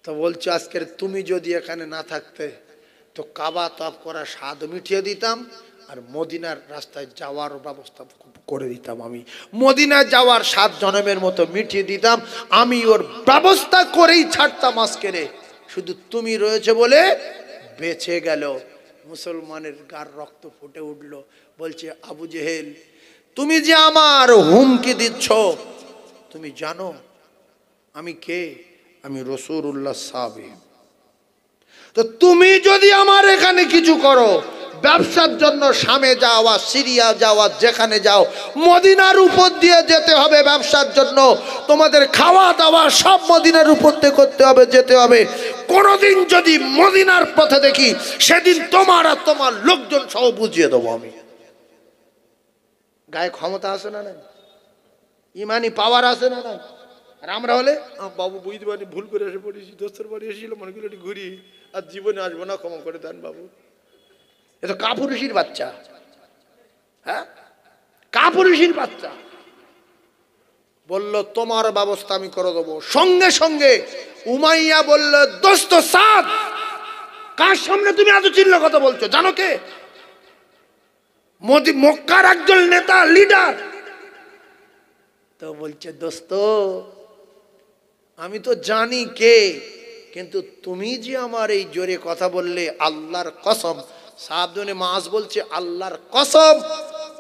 তো বলছে আজকের তুমি যদি এখানে না থাকতে তো কাবা তওয়াফ করার স্বাদ মিটিয়ে দিতাম, আর মদিনার রাস্তায় যাওয়ার ব্যবস্থা করে দিতাম। আমি মদিনায় যাওয়ার 7 জনমের মতো মিটিয়ে দিতাম, আমি ওর ব্যবস্থা করেই ছাড়তাম আজকেরে। শুধু তুমি রয়েছে বলে বেঁচে গেল। মুসলমানের গার রক্ত ফুটে উঠল। বলছে আবু জেহেল, তুমি যে আমার হুমকি দিচ্ছ, তুমি জানো আমি কে? আমি রাসূলুল্লাহ সাহাবী। তো তুমি যদি আমার এখানে কিছু করো, ব্যবসার জন্য শামে যাওয়া, সিরিয়া যাওয়া, যেখানে যাও মদিনার উপর দিয়ে যেতে হবে ব্যবসার জন্য, তোমাদের খাওয়া দাওয়া সব মদিনার উপর দিয়ে করতে হবে, যেতে হবে। কোনোদিন যদি মদিনার পথে দেখি, সেদিন তোমার আর তোমার লোকজন সহ বুঝিয়ে দেবো আমি। গায়ে ক্ষমতা আছে না নাই? ইমানি পাওয়ার আছে না নাই? আর আমরা হলে বাবু বুঝতে পারি, ভুল করে এসে পড়েছি, দোস্তের বাড়ি এসেছিল, মনে করলো একটু ঘুরি, আর জীবনে আসবো না, ক্ষমা করে দেন বাবু। এ তো কাপুরুষির বাচ্চা, হ্যাঁ কাপুরুষির বাচ্চা। বলল তোমার ব্যবস্থা আমি করে দেবো। সঙ্গে সঙ্গে উমাইয়া বলল দোস্ত সাদ, কার সামনে তুমি এত চিল্ল কথা বলছো? জানো কে? মক্কার একজন নেতা, লিডার। তো বলছে দোস্ত আমি তো জানি কে, কিন্তু তুমি যে আমার এই জোরে কথা বললে, আল্লাহর কসম। সাদ ইবনে মুআজ বলছে আল্লাহর কসম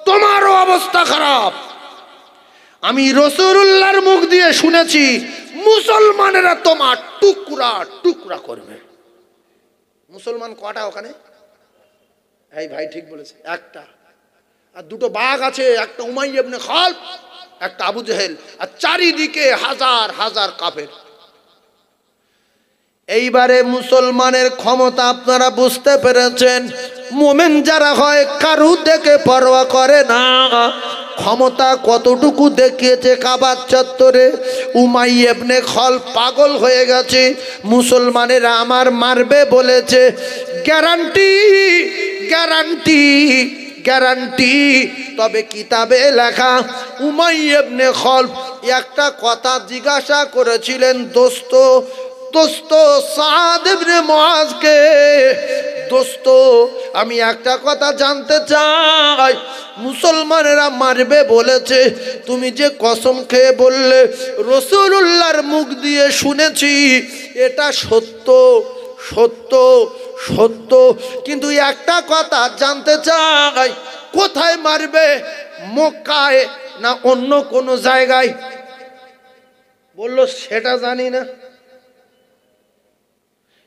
তোমারও অবস্থা খারাপ। আমি রাসূলুল্লাহর মুখ দিয়ে শুনেছি মুসলমানেরা তোমার টুকরা টুকরা করবে। মুসলমান কটা ওখানে? এই ভাই ঠিক বলেছে, একটা। আর দুটো বাঘ আছে, একটা উমাইয়া ইবনে খালফ, একটা আবু জেহেল, আর চারিদিকে হাজার হাজার কাফের। এইবারে মুসলমানের ক্ষমতা আপনারা বুঝতে পেরেছেন। মুমিন যারা হয় কারু দেখে পরোয়া করে না। ক্ষমতা কতটুকু দেখিয়েছে কাবার চত্বরে। উমাইয়া ইবনে খালফ পাগল হয়ে গেছে, মুসলমানেরা আমার মারবে বলেছে। Guarantee guarantee guarantee. তবে কিতাবে লেখা উমাইয়া ইবনে খালফ একটা কথা জিজ্ঞাসা করেছিলেন দোস্ত সাদ ইবনে মুআজকে, দোস্ত আমি একটা কথা জানতে চাই, মুসলমানেরা মারবে বলেছে, তুমি যে কসম খেয়ে বললে রাসূলুল্লাহর মুখ দিয়ে শুনেছি, এটা সত্য সত্য সত্য, কিন্তু একটা কথা জানতে চাই, কোথায় মারবে? মক্কায় না অন্য কোনো জায়গায়? বলল সেটা জানি না।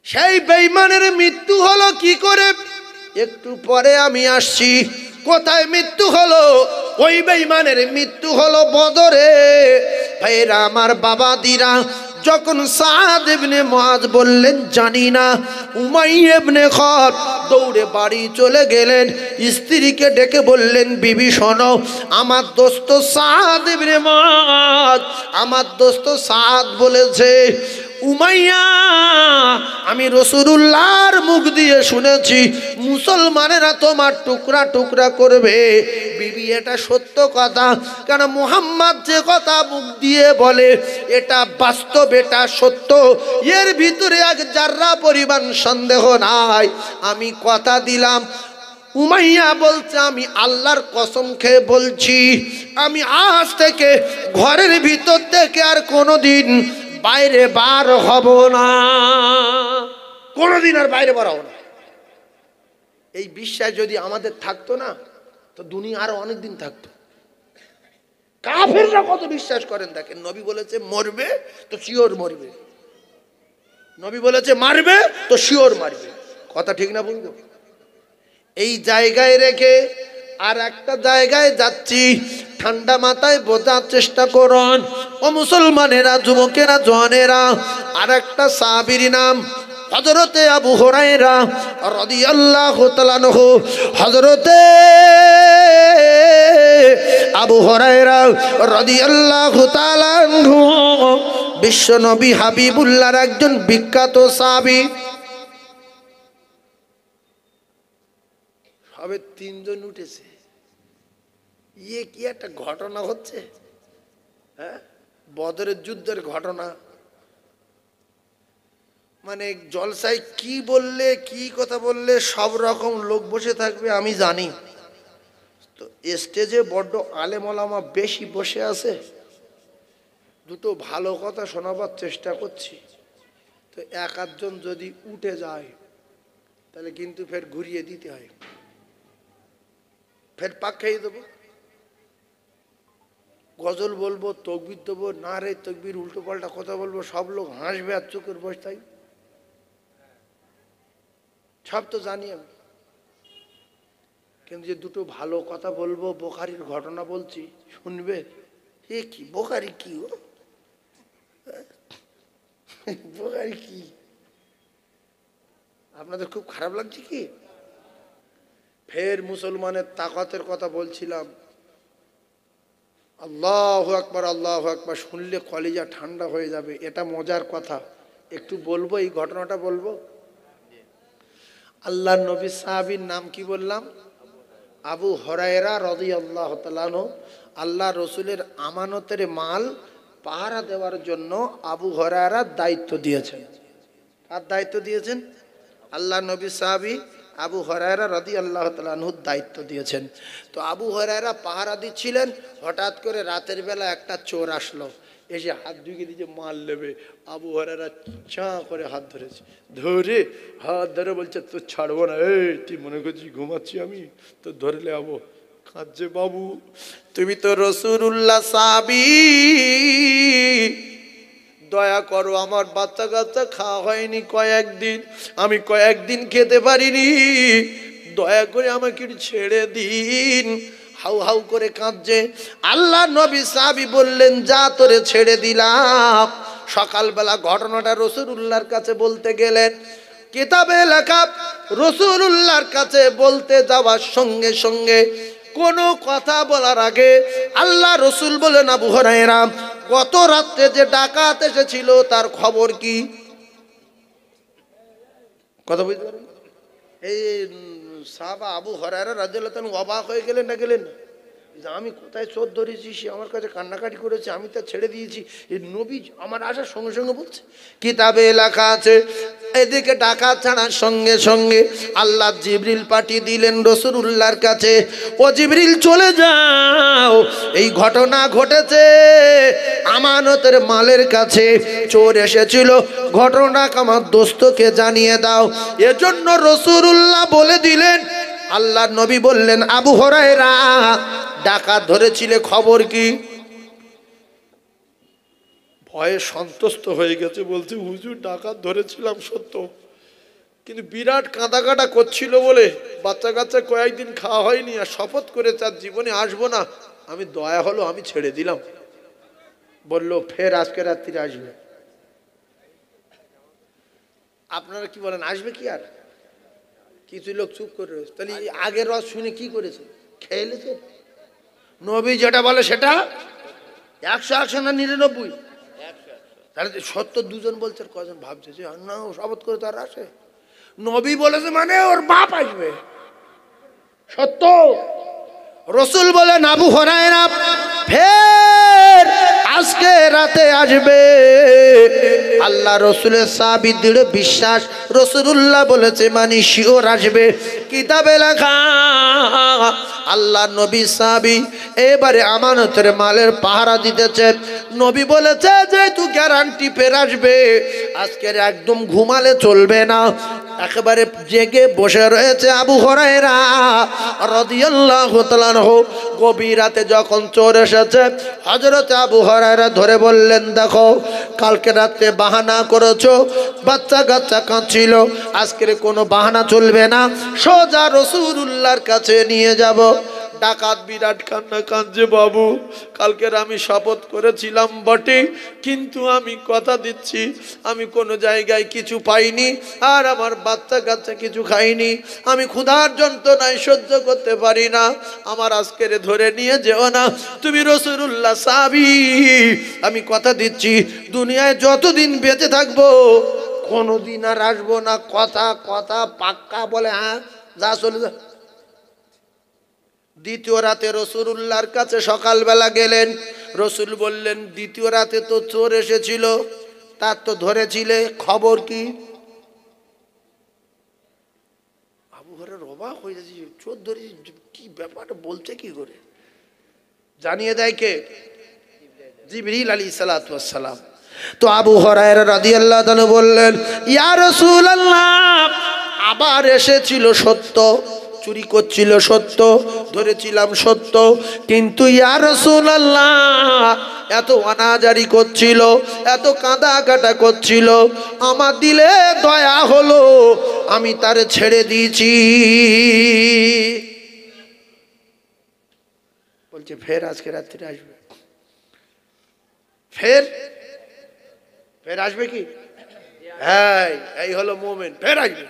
সেই বেঈমানের মৃত্যু হলো কি করে? একটু পরে আমি আসছি। কোথায় মৃত্যু হলো? ওই বেঈমানের মৃত্যু হলো বদরে। ভাইরা আমার, বাবা দিরা, যখন সাদ ইবনে মুআজ বললেন জানি না, উমাইয়া ইবনে খালফ দৌড়ে বাড়ি চলে গেলেন। স্ত্রীকে ডেকে বললেন বিবি শোনো, আমার দোস্ত সাদ ইবনে মুআজ, আমার দোস্ত সাদ বলেছে উমাইয়া, আমি রাসূলুল্লাহর মুখ দিয়ে শুনেছি মুসলমানেরা তোমার টুকরা টুকরা করবে। বিবি এটা সত্য কথা, কেন মুহাম্মদ যে কথা মুখ দিয়ে বলে এটা বাস্তব, এটা সত্য, এর ভিতরে এক জাররা পরিমাণ সন্দেহ নাই। আমি কথা দিলাম উমাইয়া বলছে, আমি আল্লাহর কসম খেয়ে বলছি, আমি আজ থেকে ঘরের ভিতর থেকে আর কোনোদিন বাইরে বার হব না, কোনোদিন আর বাইরে বার হব না। এই বিশ্বাস যদি আমাদের থাকতো না, তো দুনিয়া আরো অনেকদিন থাকতো। কাফেররা কত বিশ্বাস করেন দেখেন, নবী বলেছে মরবে তো শিওর মরবে, নবী বলেছে মারবে তো শিওর মারবে। কথা ঠিক না বলবো? এই জায়গায় রেখে আর একটা জায়গায় যাচ্ছি, ঠান্ডা মাথায় বোঝার চেষ্টা করুন ও মুসলমানেরা, যুবকেরা, জওয়ানেরা। আর একটা সাহাবীর নাম হযরতে আবু হুরায়রা রাদিয়াল্লাহু তাআলা আনহু। হযরতে আবু হুরায়রা রাদিয়াল্লাহু তাআলা আনহু বিশ্ব নবী হাবিবুল্লাহর একজন বিখ্যাত সাহাবী। সবে 3 জন উঠেছে, ইয়ে কি একটা ঘটনা হচ্ছে, হ্যাঁ, বদরের যুদ্ধের ঘটনা। মানে জলসায় কি বললে, কি কথা বললে সব রকম লোক বসে থাকবে আমি জানি। তো স্টেজে বড্ড আলেম ওলামা বেশি বসে আছে, দুটো ভালো কথা শোনাবার চেষ্টা করছি। তো এক আধজন যদি উঠে যায় তাহলে কিন্তু ফের ঘুরিয়ে দিতে হয়, ফের পাক খাইয়ে দেবো। গজল বলবো, তকবির দেবো, না রে তকবির, উল্টো পাল্টা কথা বলবো, সব লোক হাসবে আর চোখের বসে থাকবে। সব তো জানি আমি, কিন্তু যে দুটো ভালো কথা বলবো, বোখারির ঘটনা বলছি, শুনবে। এ কি বোখারি, কি ও বোখারি কি? আপনাদের খুব খারাপ লাগছে কি? ফের মুসলমানের তাকতের কথা বলছিলাম। আল্লাহু আকবার, আল্লাহু আকবার, শুনলে কলিজা ঠান্ডা হয়ে যাবে। এটা মজার কথা, একটু বলবো, এই ঘটনাটা বলবো। আল্লাহর নবী সাহাবীর নাম কি বললাম? আবু হুরায়রা রাদিয়াল্লাহু তাআলা আনহু। আল্লাহ রসুলের আমানতের মাল পাহারা দেওয়ার জন্য আবু হুরায়রা দায়িত্ব দিয়েছেন। কার দায়িত্ব দিয়েছেন? আল্লাহ নবী সাহাবী আবু হুরায়রা রাদিয়াল্লাহু তাআলা আনহু দায়িত্ব দিয়েছেন। তো আবু হুরায়রা পাহারা দিচ্ছিলেন, হঠাৎ করে রাতের বেলা একটা চোর আসলো, এসে হাত ঢুকে দিয়ে মাল নেবে। আবু হুরায়রা চাঁ করে হাত ধরেছে, ধরে হাত ধরে বলছে, তো ছাড়বো না। এই তুই মনে করছিস ঘুমাচ্ছি আমি? তো ধরলে আবু কাঁদছে, বাবু তুমি তো রাসূলুল্লাহ সাহাবী, দয়া করো, আমার বাচ্চা কাচ্চা খাওয়া হয়নি কয়েকদিন, আমি কয়েকদিন খেতে পারিনি, দয়া করে আমাকে ছেড়ে দিন। হাউ হাউ করে কাঁদছে। আল্লাহ নবী সাহাবী বললেন, যা তোরে ছেড়ে দিলাম। সকালবেলা ঘটনাটা রাসূলুল্লাহর কাছে বলতে গেলেন। কিতাবে লেখা, রাসূলুল্লাহর কাছে বলতে যাওয়ার সঙ্গে সঙ্গে কোনো কথা বলার আগে আল্লাহ রসুল বলেন, আবু হুরায়রা, গত রাত্রে যে ডাকাত এসেছিল তার খবর কি? কথা বুঝতে পারেন? এই সাহাবা আবু হুরায়রা রাদিয়াল্লাহু তাআলা অবাক হয়ে গেলেন না গেলেন না, আমি কোথায় চোর ধরেছি, সে আমার কাছে কান্নাকাটি করেছে, আমি তা ছেড়ে দিয়েছি। এই নবী আমার আসার সঙ্গে সঙ্গে বলছে, কিতাবে লেখা আছে, এদিকে ডাকাত ছাড়ার সঙ্গে সঙ্গে আল্লাহ জিবরিল পাঠিয়ে দিলেন রাসূলুল্লাহর কাছে, ও জিবরিল চলে যাও, এই ঘটনা ঘটেছে আমানতের মালের কাছে, চোর এসেছিল, ঘটনা আমার দোস্তকে জানিয়ে দাও। এজন্য রাসূলুল্লাহ বলে দিলেন। আল্লাহ নবী বললেন, আবু হুরায়রা, ডাকাত ধরেছিলে, খবর কি? ভয়ে সন্তুষ্ট হয়ে গেছে, বলছে, হুজুর ডাকাত ধরেছিলাম সত্য, কিন্তু বিরাট কাঁদা কাটা করছিল বলে বাচ্চা কাচ্চা কয়েকদিন খাওয়া হয়নি, আর শপথ করে তার জীবনে আসবো না, আমি দয়া হলো আমি ছেড়ে দিলাম। বললো, ফের আজকে রাত্রিরে আসবে। আপনারা কি বলেন, আসবে কি? আর কিছু লোক চুপ করে রয়েছে। তাহলে আগের রস শুনে কি করেছে? খেয়ে নিয়েছে। নবী যেটা বলে সেটা 100 না 99? তাহলে 72 জন বলছে, কজন ভাবছে যে না ও শপথ করে তার আসে? নবী বলেছে মানে ওর বাপ আসবে, সত্য। রসুল বলেন, আবু হুরায়রা, ফের আজকে রাতে আসবে। আল্লাহ রসুলের সাহাবী দৃঢ় বিশ্বাস, রাসূলুল্লাহ বলেছে মানে শিওর আসবে, কিতাবে লেখা। আল্লাহ নবী সাহাবী এবারে আমানতের মালের পাহারা দিতেছে। নবী বলেছে যে তুই গ্যারান্টি ফের আসবে, আজকের একদম ঘুমালে চলবে না। একেবারে জেগে বসে রয়েছে আবু হুরায়রা রাদিয়াল্লাহু তাআলা আনহু। গভীর রাতে যখন চোর এসেছে, হযরত আবু হুরায়রা ধরে বললেন, দেখো কালকে রাতে বাহানা করেছো, বাচ্চা কাচ্চা কাঁদছিল, আজকের কোনো বাহানা চলবে না, সোজা রাসূলুল্লাহর কাছে নিয়ে যাব। ডাকাত বিরাট কান্না কাঁদছে, বাবু কালকের আমি শপথ করেছিলাম বটে, কিন্তু আমি কথা দিচ্ছি আমি কোনো জায়গায় কিছু পাইনি, আর আমার বাচ্চা কাচ্চা কিছু খাইনি, আমি ক্ষুধার যন্ত্রণায় সহ্য করতে পারি না, আমার আজকের ধরে নিয়ে যেও না, তুমি রাসূলুল্লাহ সাহাবী, আমি কথা দিচ্ছি দুনিয়ায় যতদিন বেঁচে থাকবো কোনোদিন আর আসবো না। কথা কথা পাক্কা বলে, হ্যাঁ যা চলে যা। দ্বিতীয় রাতে রাসূলুল্লাহর কাছে সকালবেলা গেলেন। রাসূল বললেন, দ্বিতীয় রাতে তো চোর এসেছিল, তার তো ধরেছিলে, খবর কি? আবু হুরায়রা অবাক হয়ে যাচ্ছে, চোর ধরে কি ব্যাপারটা বলছে কি করে? জানিয়ে দেয় কে? জিবরিল আলাইহিস সালাতু ওয়াস সালাম। তো আবু হুরায়রা রাদিয়াল্লাহু তাআলা বললেন, ইয়া রাসূলুল্লাহ, আবার এসেছিল সত্য, চুরি করছিল সত্য, ধরেছিলাম সত্য, কিন্তু ইয়া রাসূলুল্লাহ এত অনাজারি করছিল, এত কাঁদা কাটা করছিল, আমার দিলে দয়া হলো, আমি তারে ছেড়ে দিয়েছি। বলছে ফের আজকে রাত্রে আসবে, ফের ফের আসবে কি? হ্যাঁ এই হলো মোমেন, ফের আসবে।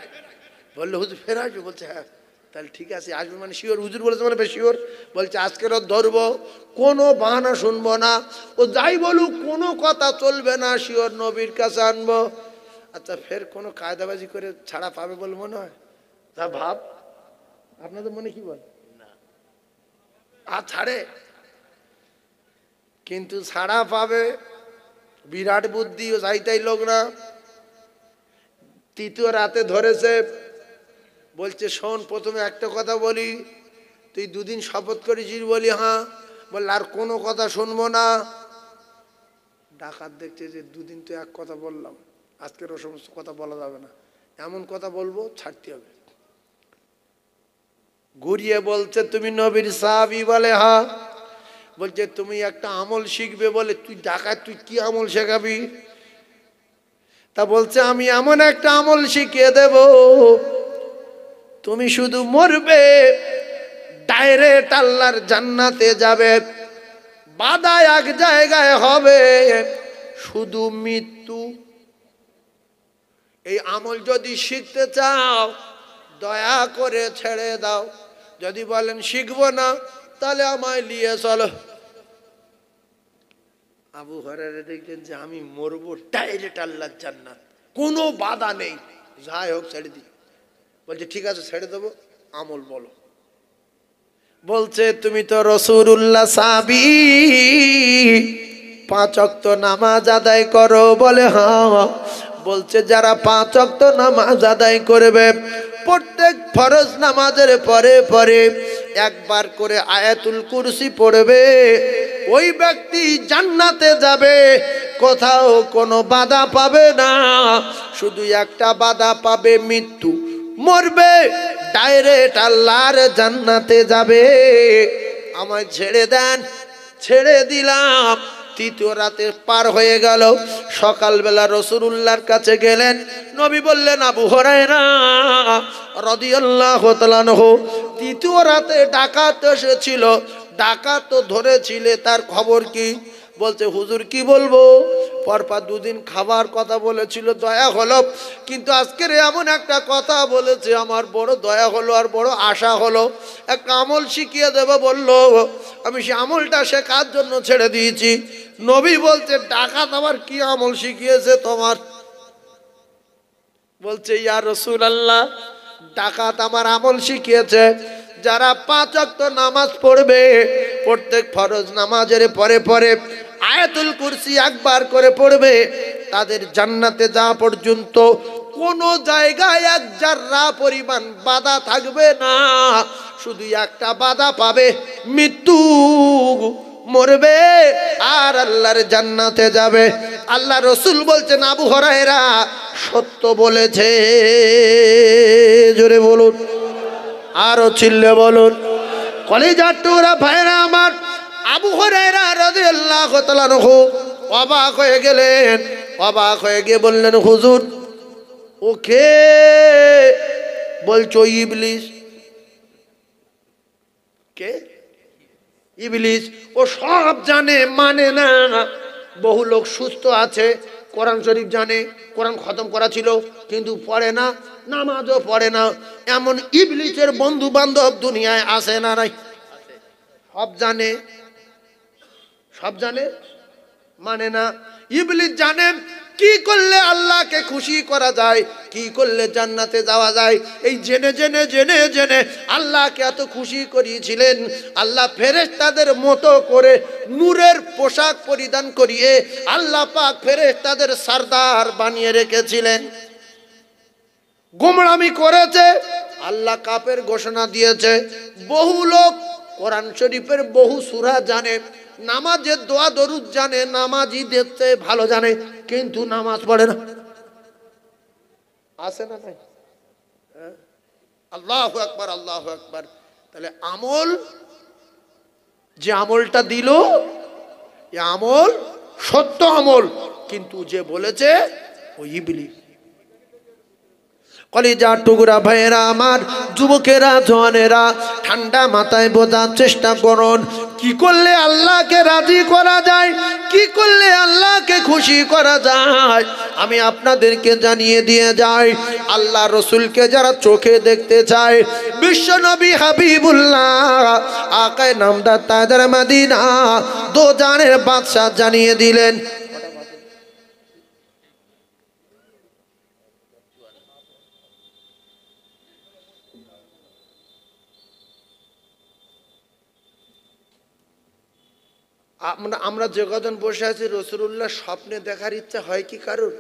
বললো হুজুর ফের আসবে? বলছে হ্যাঁ। তাহলে ঠিক আছে, আসবে মানে শিওর? হুজুর বলেছে মানে বেশ শিওর। বলছে আজকের ধরবো, কোনো বাহানা শুনবো না, ও যাই বলুক কোনো কথা চলবে না, শিওর নবীর কাছে আনবো। আচ্ছা ফের কোনো কায়দাবাজি করে ছাড়া পাবে বলে মনে হয়? তা ভাব, আপনাদের মনে কি বল? আর ছাড়ে, কিন্তু ছাড়া পাবে, বিরাট বুদ্ধি, ও যাইতাই লোক না। তৃতীয় রাতে ধরেছে, বলছে শোন প্রথমে একটা কথা বলি, তুই দুদিন শপথ করেছিস? বলি হ্যাঁ। বললে আর কোনো কথা শুনবো না। ডাকাত দেখছে যে দুদিন তো এক কথা বললাম, আজকের ও সমস্ত কথা বলা যাবে না, এমন কথা বলবো ছাড়তে হবে। ঘুরিয়ে বলছে তুমি নবীর সাহাবী? বলে হ্যাঁ। বলছে তুমি একটা আমল শিখবে। বলে তুই ডাকাত, তুই কি আমল শেখাবি? তা বলছে আমি এমন একটা আমল শিখিয়ে দেব, তুমি শুধু মরবে, ডাইরেক্ট আল্লাহর জান্নাতে যাবে, বাধা এক জায়গায় হবে, শুধু মৃত্যু। এই আমল যদি শিখতে চাও দয়া করে ছেড়ে দাও, যদি বলেন শিখবো না তাহলে আমায় নিয়ে চলো। আবু হুরায়রা দেখলেন যে আমি মরবো, ডাইরেক্ট আল্লাহর জান্নাত, কোনো বাধা নেই, যাই হোক ছেড়ে দিই। বলছে ঠিক আছে ছেড়ে দেবো, আমল বলো। বলছে তুমি তো রাসূলুল্লাহ সাহাবী, 5 ওয়াক্ত নামাজ আদায় করো? বলে হ্যাঁ। বলছে যারা 5 ওয়াক্ত নামাজ আদায় করবে, প্রত্যেক ফরজ নামাজের পরে পরে একবার করে আয়াতুল কুরসি পড়বে, ওই ব্যক্তি জান্নাতে যাবে, কোথাও কোনো বাধা পাবে না, শুধু একটা বাধা পাবে, মৃত্যু। মরবে, ডাইরেক্ট আল্লাহর জান্নাতে যাবে। আমায় ছেড়ে দেন। ছেড়ে দিলাম। তৃতীয় রাতে পার হয়ে গেল। সকালবেলা রাসূলুল্লাহর কাছে গেলেন। নবী বললেন আবু হুরায়রা রাদিয়াল্লাহু তাআলা আনহু, তৃতীয় রাতে ডাকাত এসেছিল, ডাকাত তো ধরেছিলে, তার খবর কি? বলছে হুজুর কি বলবো, পরপর 2 দিন খাবার কথা বলেছিল, দয়া হলো, কিন্তু আজকের এমন একটা কথা বলেছে আমার বড় দয়া হলো আর বড় আশা হলো, একটা আমল শিখিয়ে দেবো বললো, আমি সে আমলটা শেখার জন্য ছেড়ে দিয়েছি। নবী বলছে ডাকাত আবার কি আমল শিখিয়েছে তোমার? বলছে ইয়া রাসূলুল্লাহ, ডাকাত আমার আমল শিখিয়েছে, যারা 5 ওয়াক্ত নামাজ পড়বে, প্রত্যেক ফরজ নামাজের পরে পরে আয়াতুল কুরসি একবার করে পড়বে, তাদের জান্নাতে যাওয়া পর্যন্ত কোন জায়গায় এক জাররা পরিমাণ বাধা থাকবে না। শুধু একটা বাধা পাবে, মৃত্যু, মরবে আর আল্লাহর জান্নাতে যাবে। আল্লাহ রসুল বলছেন, আবু হুরায়রা সত্য বলেছে। জোরে বলুন, আরো চিল্লে বলুন। কলিজার টুকরা ভাইরা আমার, আবু হুরায়রা রাদিয়াল্লাহু তাআলা আনহু অবাক হয়ে গেলেন। অবাক হয়ে গিয়ে বললেন, হুজুর ওকে বলছো ইবলিস? কে? ইবলিস। ও সব জানে, মানে না। বহু লোক সুস্থ আছে, কোরআন শরীফ জানে, কোরআন খতম করা ছিল কিন্তু পড়ে না, নামাজও পড়ে না। এমন ইবলিসের বন্ধু বান্ধব দুনিয়ায় আছে না নাই? সব জানে, সব জানে, মানে না। ইবলিস জানে কি করলে আল্লাহকে খুশি করা যায়, কি করলে জান্নাতে যাওয়া যায়। এই জেনে জেনে জেনে জেনে আল্লাহকে এত খুশি করিয়েছিলেন। আল্লাহ ফেরেশতাদের মতো করে নূরের পোশাক পরিধান করিয়ে আল্লাহ পাক ফেরেশতাদের সরদার বানিয়ে রেখেছিলেন। গোমরামি করেছে, আল্লাহ কাফের ঘোষণা দিয়েছে। বহু লোক কোরআন শরীফের বহু সূরা জানে, নামাজের দোয়া দরুদ জানে, নামাজি দেখতে ভালো জানে, কিন্তু নামাজ পড়ে না। আছে না নাই? আল্লাহু আকবার, আল্লাহু আকবার। তাহলে আমল, যে আমলটা দিল, এই আমল সত্য আমল, কিন্তু যে বলেছে ও ইবলিস। কলিজার টুকরা ভাইয়েরা আমার, যুবকেরা, জওয়ানেরা, ঠান্ডা মাথায় বোঝার চেষ্টা করুন। কি করলে আল্লাহকে রাজি করা যায়, কি করলে আল্লাহকে খুশি করা যায়, আমি আপনাদেরকে জানিয়ে দিয়ে যাই। আল্লাহ রসুলকে যারা চোখে দেখতে চায়, বিশ্ব নবী হাবিবুল্লাহ আকায়ে নামদার তাজদার মদিনা দো জানের বাদশা জানিয়ে দিলেন। আমরা যে কজন বসে আছি, রসুলুল্লাহ স্বপ্নে দেখার ইচ্ছা হয় কি কারোর?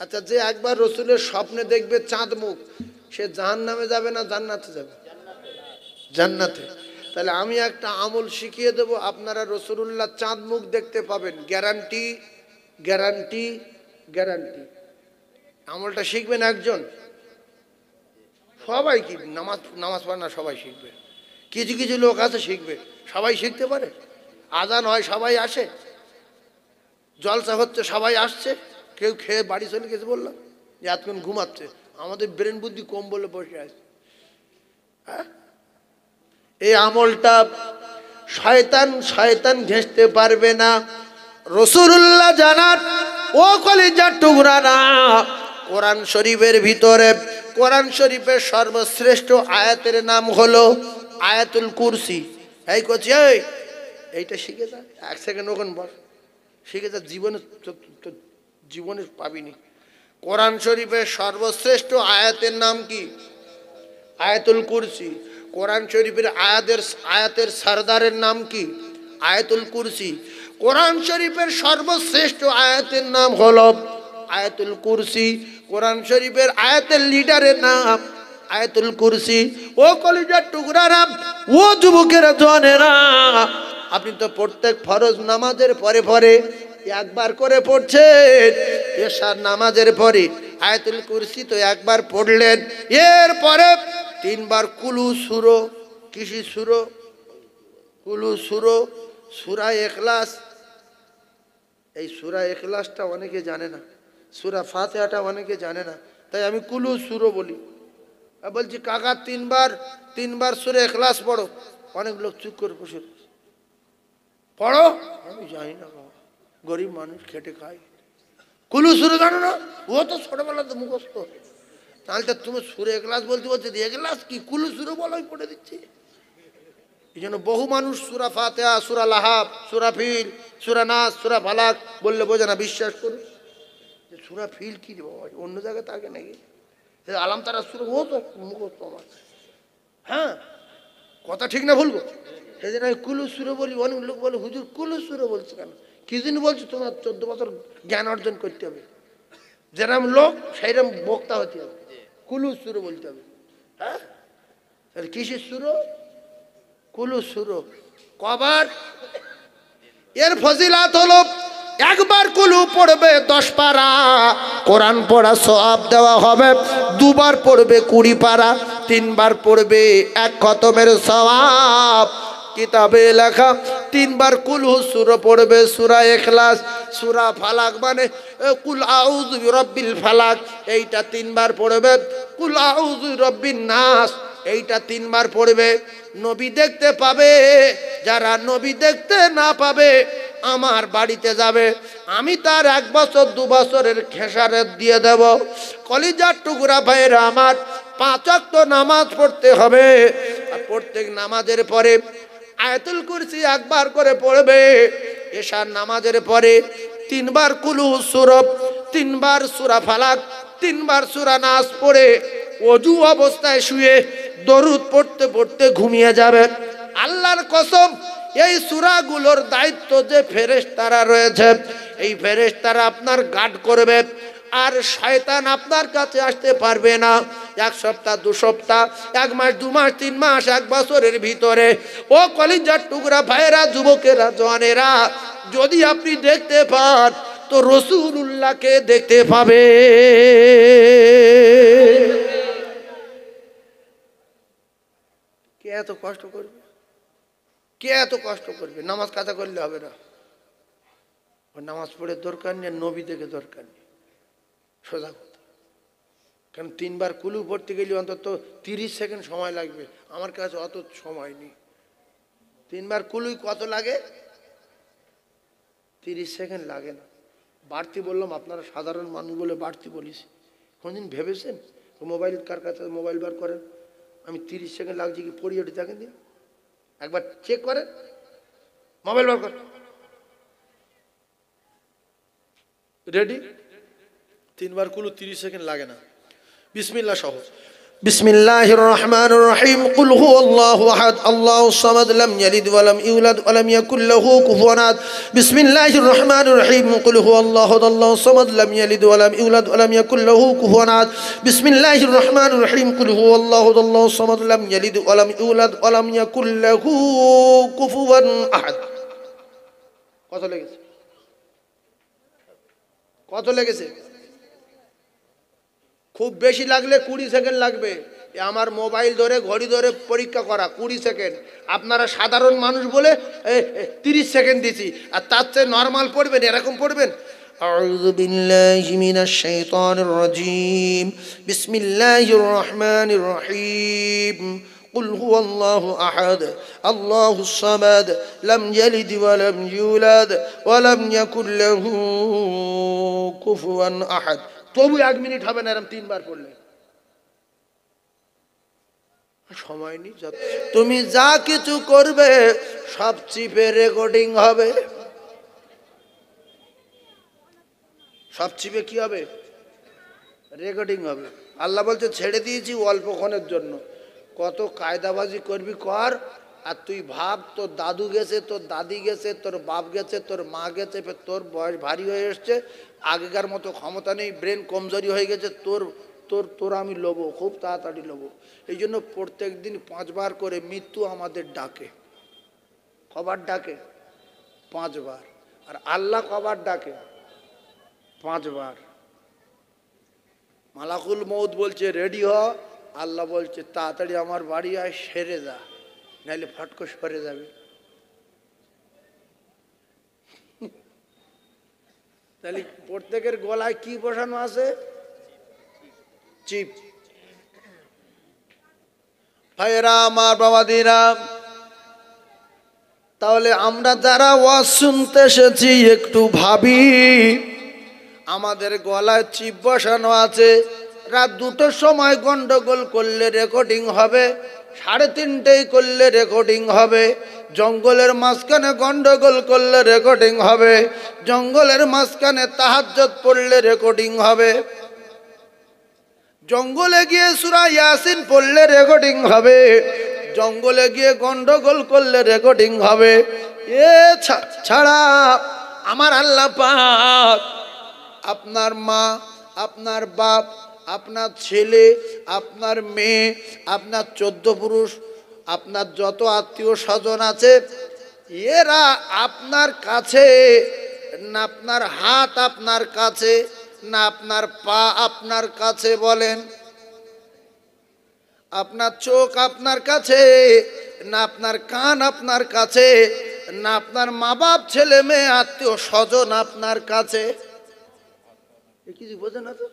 আচ্ছা, যে একবার রসুলের স্বপ্নে দেখবে চাঁদ মুখ, সে জাহান্নামে যাবে না জান্নাতে যাবে? জান্নাতে। তাহলে আমি একটা আমল শিখিয়ে দেব, আপনারা রসুলুল্লাহ চাঁদ মুখ দেখতে পাবেন, গ্যারান্টি, গ্যারান্টি, গ্যারান্টি। আমলটা শিখবেন একজন, সবাই কি নামাজ পড়ে না? সবাই শিখবে। কিছু কিছু লোক আছে শিখবে, সবাই শিখতে পারে? আজান হয় সবাই আসে, জলসা হচ্ছে সবাই আসছে, কেউ খেয়ে বাড়ি চলে গেছে, বললাম যে এতক্ষণ ঘুমাচ্ছে, আমাদের ব্রেন বুদ্ধি কম বলে বসে আছে। হ্যাঁ, এই আমলটা শয়তান শয়তান ঘেঁষতে পারবে না। রাসূলুল্লাহ জানান, ও কলিজার টুকরারা, কোরআন শরীফের ভিতরে, কোরআন শরীফের সর্বশ্রেষ্ঠ আয়াতের নাম হলো আয়াতুল কুরসি। এই করছি, এইটা শিখে যা, এক সেকেন্ড ওখানে বস, শিখে যা, জীবনে জীবনে পাবিনি। কোরআন শরীফের সর্বশ্রেষ্ঠ আয়াতের নাম কি? আয়াতুল কুরসি। কোরআন শরীফের আয়াতের সরদারের নাম কি? আয়াতুল কুরসি। কোরআন শরীফের সর্বশ্রেষ্ঠ আয়াতের নাম হলো আয়াতুল কুরসি। কোরআন শরীফের আয়াতের লিডারের নাম আয়াতুল কুরসি। ও কলিজার টুকরারা, ও যুবকেরা, জওয়ানেরা, আপনি তো প্রত্যেক ফরজ নামাজের পরে পরে একবার করে পড়ছেন। এশার নামাজের পরে আয়াতুল কুরসি তো একবার পড়লেন, এরপরে তিনবার কুলু সুরো, কিসি সুরো, কুলু সুরো, সূরা ইখলাস। এই সূরা ইখলাসটা অনেকে জানে না, সূরা ফাতিহাটা অনেকে জানে না, তাই আমি কুলু সুরো বলি। বলছি কাকা তিনবার সূরা ইখলাস পড়ো। অনেক লোক চুপ করে বসে, পড়ো, আমি জানি না বাবা, গরিব মানুষ, খেটে খাই। কুলু সুরো জানো না? ও তো ছোটবেলাতে মুখস্থ। তাহলে তুমি সূরা ইখলাস বলতে বলছে, ইখলাস কি? কুলু সুরো বলো, আমি পড়ে দিচ্ছি। এই জন্য বহু মানুষ সূরা ফাতিহা, সূরা লাহাব, সূরা ফিল, সূরা নাস, সূরা ফালাক বললে বোঝে না। বিশ্বাস করুন যে সূরা ফিল কি রে বাবা, অন্য জায়গায় থাকে নাকি? আলাম তারা সূরা, ও তো মুখস্থ আমার। হ্যাঁ, কথা ঠিক না ভুলবো? সেই জন্য আমি কুলু সুরে বলি। অনেক লোক বলে হুজুর কুলু সুরে বলছে কেন? কি জন্য বলছো? তোমার 14 বছর জ্ঞান অর্জন করতে হবে, যেরকম লোক সেইরকম বক্তা হতে হবে, কুলু সুরে বলতে হবে। হ্যাঁ, তাহলে কিসের সুরো? কুলু সুরো। কবার? এর ফজিলাত হলো একবার কুলু পড়বে 10 পারা কোরআন পড়া সওয়াব দেওয়া হবে, দুবার পড়বে 20 পারা, তিনবার পড়বে 1 খতমের সওয়াব। কিতাবে লেখা 3 বার কুলু সূরা পড়বে, সূরা ইখলাস, সূরা ফালাক মানে কুল আউযু বিরাব্বিল ফালাক, এইটা 3 বার পড়বে। কুল আউযু বিরাব্বিন নাস, এইটা 3 বার পড়বে। নবী দেখতে পাবে, যারা নবী দেখতে না পাবে আমার বাড়িতে যাবে, আমি তার 1 বছর 2 বছরের খেসারত দিয়ে দেব। কলিজার টুকরা ভাইরা আমার, 5 ওয়াক্ত নামাজ পড়তে হবে, আর প্রত্যেক নামাজের পরে আয়াতুল কুরসি একবার করে পড়বে। এশার নামাজের পরে 3 বার কুলু সূরা, 3 বার সূরা ফালাক, 3 বার সূরা নাস পড়ে ওযু অবস্থায় শুয়ে দরুদ পড়তে পড়তে ঘুমিয়ে যাবে। আল্লাহর কসম, এই সূরাগুলোর দায়িত্ব যে ফেরেশতারা রয়েছে, এই ফেরেশতারা আপনার গার্ড করবে, আর শয়তান আপনার কাছে আসতে পারবে না। 1 সপ্তাহ 2 সপ্তাহ 1 মাস 2 মাস 3 মাস 1 বছরের ভিতরে। ও কলিজার টুকরা ভাইয়েরা, যুবকেরা, জওয়ানেরা, যদি আপনি দেখতে পান তো রাসূলুল্লাহকে দেখতে পাবে। কে এত কষ্ট করবে? কে এত কষ্ট করবে? নামাজ কাজা করলে হবে না। নামাজ পড়ে দরকার নেই, নবী দেখে দরকার নেই, সোজা কথা। কারণ 3 বার কুলু পড়তে গেলে অন্তত 30 সেকেন্ড সময় লাগবে, আমার কাছে অত সময় নেই। 3 বার কুলুই কত লাগে? 30 সেকেন্ড লাগে না। বাড়তি বললাম, আপনারা সাধারণ মানুষ বলে বাড়তি বলিস। কোনদিন ভেবেছেন? মোবাইল কার কাছে মোবাইল বার করেন, আমি 30 সেকেন্ড লাগছে কি পড়ি, ওটি দেখেন দিন, একবার চেক করেন। মোবাইল বার করেন, রেডি? 3 বার কুলু 30 সেকেন্ড লাগে না। বিসমিল্লাহ সহ। বিসমিল্লাহির রহমানির রহিম। কুল হুয়াল্লাহু আহাদ, আল্লাহুস সামাদ, লাম ইয়ালিদ ওয়া লাম ইউলাদ ওয়া লাম ইয়াকুল লাহু কুফুয়ান আহাদ। বিসমিল্লাহির রহমানির রহিম। কুল হুয়াল্লাহু আহাদ, আল্লাহুস সামাদ, লাম ইয়ালিদ ওয়া লাম ইউলাদ ওয়া লাম ইয়াকুল লাহু কুফুয়ান আহাদ। বিসমিল্লাহির রহমানির রহিম। কুল হুয়াল্লাহু আহাদ, আল্লাহুস সামাদ, লাম ইয়ালিদ ওয়া লাম ইউলাদ ওয়া লাম ইয়াকুল লাহু কুফুয়ান আহাদ। কত লেগেছে? কত লেগেছে? খুব বেশি লাগলে 20 সেকেন্ড লাগবে। আমার মোবাইল ধরে ঘড়ি ধরে পরীক্ষা করা 20 সেকেন্ড। আপনারা সাধারণ মানুষ বলে 30 সেকেন্ড দিছি, আর তার চেয়ে নর্মাল পড়বেন, এরকম পড়বেন। আউযু বিল্লাহি মিনাশ শাইতানির রাজীম, বিসমিল্লাহির রহমানির রহিম। কুল হুয়াল্লাহু আহাদ, আল্লাহুস সামাদ, লাম ইয়ালিদ ওয়া লাম ইউলাদ ওয়া লাম ইয়াকুল লাহু কুফুয়ান আহাদ। তবু 1 মিনিট হবে না এরকম 3 বার পড়লে। সময় নেই। তুমি যা কিছু করবে সব চিপে রেকর্ডিং হবে। সব চিপে কি হবে? রেকর্ডিং হবে। আল্লাহ বলছে ছেড়ে দিয়েছি অল্পক্ষণের জন্য। কত কায়দাবাজি করবি কর, আর তুই ভাব তোর দাদু গেছে, তোর দাদি গেছে, তোর বাপ গেছে, তোর মা গেছে, তোর বয়স ভারী হয়ে এসছে, আগেকার মতো ক্ষমতা নেই, ব্রেন কমজোরি হয়ে গেছে, তোর তোর তোর আমি লোবো, খুব তাড়াতাড়ি লোবো। এই জন্য প্রত্যেক দিন 5 বার করে মৃত্যু আমাদের ডাকে। কবার ডাকে? 5 বার। আর আল্লাহ কবার ডাকে? 5 বার। মালাকুল মউত বলছে রেডি হ, আল্লাহ বলছে তাড়াতাড়ি আমার বাড়ি আয়, সেরে যা, নাহলে ফটকো সরে যাবে। তাহলে প্রত্যেকের গলায় কি বসানো আছে? চিপ। ভাইয়েরা আমার, বাবাদিরা, তাহলে আমরা যারা ওয়াজ শুনতে এসেছি একটু ভাবি, আমাদের গলায় চিপ বসানো আছে। রাত 2টোর সময় গন্ডগোল করলে রেকর্ডিং হবে, 3:30 করলে রেকর্ডিং হবে, জঙ্গলের মাঝখানে গন্ডগোল করলে রেকর্ডিং হবে, জঙ্গলের মাঝখানে তাহাজ্জুদ পড়লে রেকর্ডিং হবে, জঙ্গলে গিয়ে সূরা ইয়াসিন পড়লে রেকর্ডিং হবে, জঙ্গলে গিয়ে গন্ডগোল করলে রেকর্ডিং হবে। এ ছাড়া আমার আল্লাহ পাক আপনার মা, আপনার বাপ, আপনার ছেলে, আপনার মেয়ে, আপনার 14 পুরুষ, আপনার যত আত্মীয় স্বজন আছে, এরা আপনার কাছে না, আপনার হাত আপনার কাছে না, আপনার পা আপনার কাছে, বলেন? আপনার চোখ আপনার কাছে না, আপনার কান আপনার কাছে না, আপনার মা বাপ, ছেলে মেয়ে, আত্মীয় স্বজন আপনার কাছে? কিছু বোঝে না তো,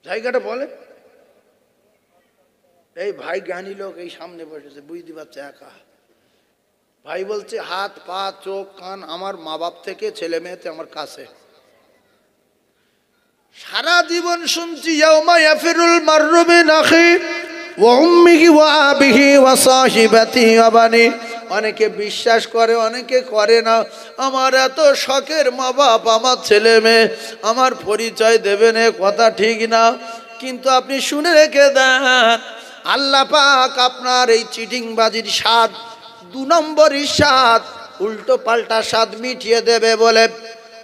জায়গাটা বলে। এই ভাই জ্ঞানী লোক এই সামনে বসেছে, বুঝতে পারছে একা। ভাই বলছে হাত পা চোখ কান আমার মা বাপ থেকে, ছেলে মেয়েতে আমার কাছে। সারা জীবন শুনছি ইয়াউমা ইয়াফিরুল মাররু মিন আখি ওয়া উম্মিহি ওয়া আবিহি ওয়া সাহিবাতিহি ওয়া বানি। অনেকে বিশ্বাস করে, অনেকে করে না। আমার এত শখের মা বাপ, আমার ছেলে মেয়ে, আমার পরিচয় দেবেন, এ কথা ঠিক না। কিন্তু আপনি শুনে রেখে দেন, আল্লাহ পাক আপনার এই চিটিংবাজির স্বাদ, 2 নম্বরের স্বাদ, উল্টো পাল্টা স্বাদ মিটিয়ে দেবে বলে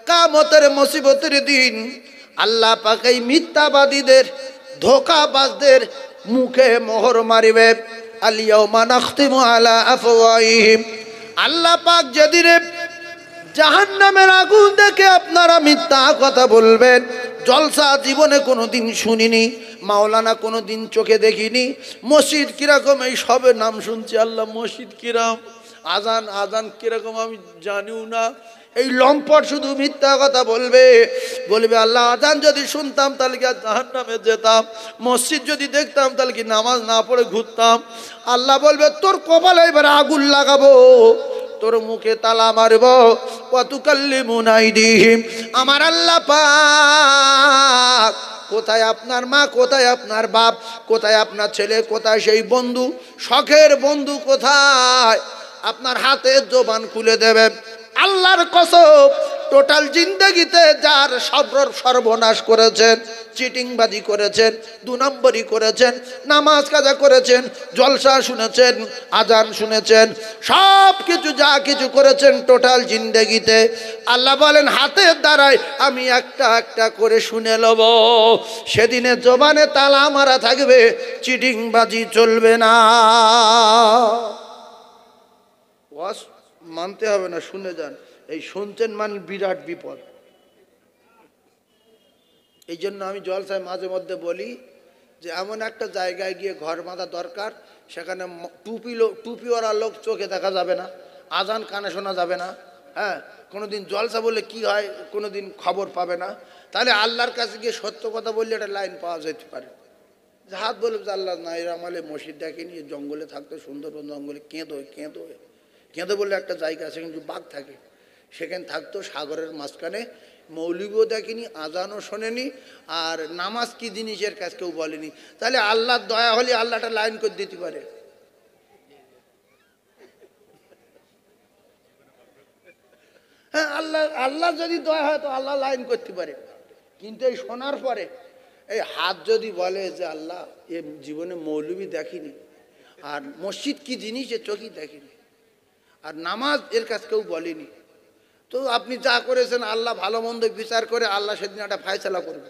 কিয়ামতের মুসিবতের দিন আল্লাহ পাক এই মিথ্যাবাদীদের, ধোঁকাবাজদের মুখে মোহর মারিবে। আল ইয়াউমা নাখতিমু আলা আফওয়াহিহিম। আল্লাহ পাক যেদিনে জাহান্নামের আগুন দেখে আপনারা মিথ্যা কথা বলবেন, জলসা জীবনে কোনোদিন শুনিনি, মাওলানা কোনোদিন চোখে দেখিনি, মসজিদ কিরকম এই সবে নাম শুনছি, আল্লাহ মসজিদ কিরকম, আজান আজান কিরকম আমি জানিও না, এই লম্পট শুধু মিথ্যা কথা বলবে। বলবে আল্লাহ আজান যদি শুনতাম তাহলে কি জাহান্নামে যেতাম, মসজিদ যদি দেখতাম তাহলে কি নামাজ না পড়ে ঘুরতাম। আল্লাহ বলবে তোর কপালে এবার আগুন লাগাবো, তোর মুখে তালা মারব। ওয়াতুকাল্লিমুনা আইদিহিম। আমার আল্লাহ পাক কোথায় আপনার মা, কোথায় আপনার বাপ, কোথায় আপনার ছেলে, কোথায় সেই বন্ধু, শখের বন্ধু কোথায়? আপনার হাতের জবান খুলে দেবে। আল্লাহর কসম, টোটাল জিন্দগিতে যার সর্বনাশ করেছেন, চিটিংবাজি করেছেন, 2 নম্বরই করেছেন, নামাজ কাজা করেছেন, জলসা শুনেছেন, আজান শুনেছেন, সব কিছু যা কিছু করেছেন টোটাল জিন্দগিতে, আল্লাহ বলেন হাতের দ্বারাই আমি একটা একটা করে শুনে নেব। সেদিনে জবানে তালা মারা থাকবে, চিটিংবাজি চলবে না। ওয়াজ মানতে হবে না, শুনে যান। এই শুনছেন মানে বিরাট বিপদ। এই জন্য আমি জলসায় মাঝে মধ্যে বলি যে এমন একটা জায়গায় গিয়ে ঘর বাঁধা দরকার, সেখানে টুপিওয়ালা লোক চোখে দেখা যাবে না, আজান কানে শোনা যাবে না, হ্যাঁ, কোনোদিন জলসা বললে কি হয় কোনোদিন খবর পাবে না। তাহলে আল্লাহর কাছে গিয়ে সত্য কথা বললে একটা লাইন পাওয়া যেতে পারে। হাত বলবে যে আল্লাহ না, এর আমলে মসজিদ দেখেনি, জঙ্গলে থাকতো, সুন্দরবন জঙ্গলে কেঁদো বলে একটা জায়গা আছে, কিন্তু বাঘ থাকে, সেখানে থাকতো সাগরের মাঝখানে, মৌলবীও দেখেনি, আজানও শোনেনি, আর নামাজ কি জিনিসের কাছে কেউ বলেনি। তাহলে আল্লাহর দয়া হলে আল্লাহটা লাইন করে দিতে পারে। হ্যাঁ, আল্লাহ যদি দয়া হয় তো আল্লাহ লাইন করতে পারে। কিন্তু এই শোনার পরে এই হাত যদি বলে যে আল্লাহ এ জীবনে মৌলবী দেখিনি, আর মসজিদ কি জিনিস এ চোখই দেখিনি, আর নামাজ এর কাছে কেউ বলেনি, তো আপনি যা করেছেন আল্লাহ ভালো মন্দ বিচার করে আল্লাহ সেদিন একটা ফায়সালা করবে।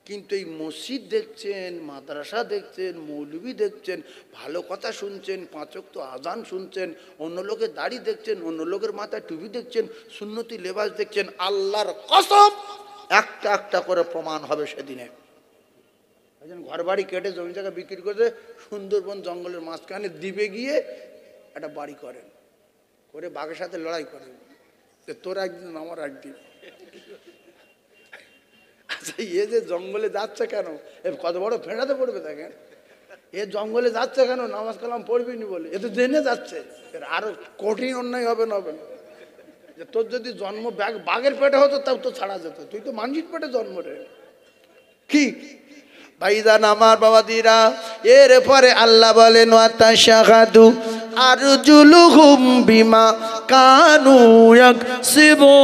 কিন্তু এই মসজিদ দেখছেন, মাদ্রাসা দেখছেন, মৌলবী দেখছেন, ভালো কথা শুনছেন, 5 ওয়াক্ত আজান শুনছেন, অন্য লোকের দাড়ি দেখছেন, অন্য লোকের মাথায় টুপি দেখছেন, সুন্নতি লেবাস দেখছেন, আল্লাহর কসম একটা একটা করে প্রমাণ হবে সেদিনে। একজন ঘর বাড়ি কেটে জমি জায়গা বিক্রি করে সুন্দরবন জঙ্গলের মাঝখানে দ্বীপে গিয়ে একটা বাড়ি করেন, করে বাঘের সাথে লড়াই করেন, তোর একদিন আমার একদিন। আচ্ছা, এ যে জঙ্গলে যাচ্ছে কেন, এ কত বড় ফেরাতে পড়বে দেখেন, এ জঙ্গলে যাচ্ছে কেন, নামাজ কালাম পড়বি নি বলে, এ তো জেনে যাচ্ছে। এর আরো কঠিন অন্যায় হবে না, হবে না, যে তোর যদি জন্ম বাঘের পেটে হতো তাও তো ছাড়া যেত, তুই তো মানুষের পেটে জন্ম রে। কি ভাইজান আমার বাবাদিরা, এর পরে আল্লাহ বলেন ওয়াতাশাহাদু আরজুলুহুম বিমা কানু ইয়াকসিবুন।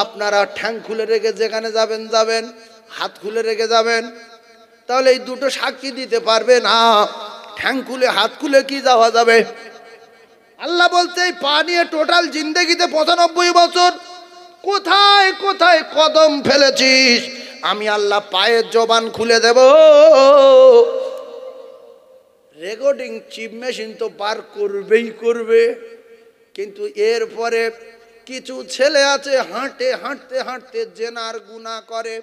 আপনারা ঠ্যাং খুলে রেখে যেখানে যাবেন যাবেন, হাত খুলে রেখে যাবেন, তাহলে এই দুটো সাক্ষী দিতে পারবে না, ঠ্যাং খুলে হাত খুলে কি যাওয়া যাবে? আল্লাহ বলছে এই পা নিয়ে টোটাল জিন্দেগিতে 95 বছর কোথায় কোথায় কদম ফেলেছিস, আমি আল্লাহ পায়ের জবান খুলে দেব। রেকর্ডিং চিপ মেশিন তো বার করবেই করবে, কিন্তু এরপরে কিছু ছেলে আছে হাঁটতে হাঁটতে হাঁটতে জেনার গুনাহ করে।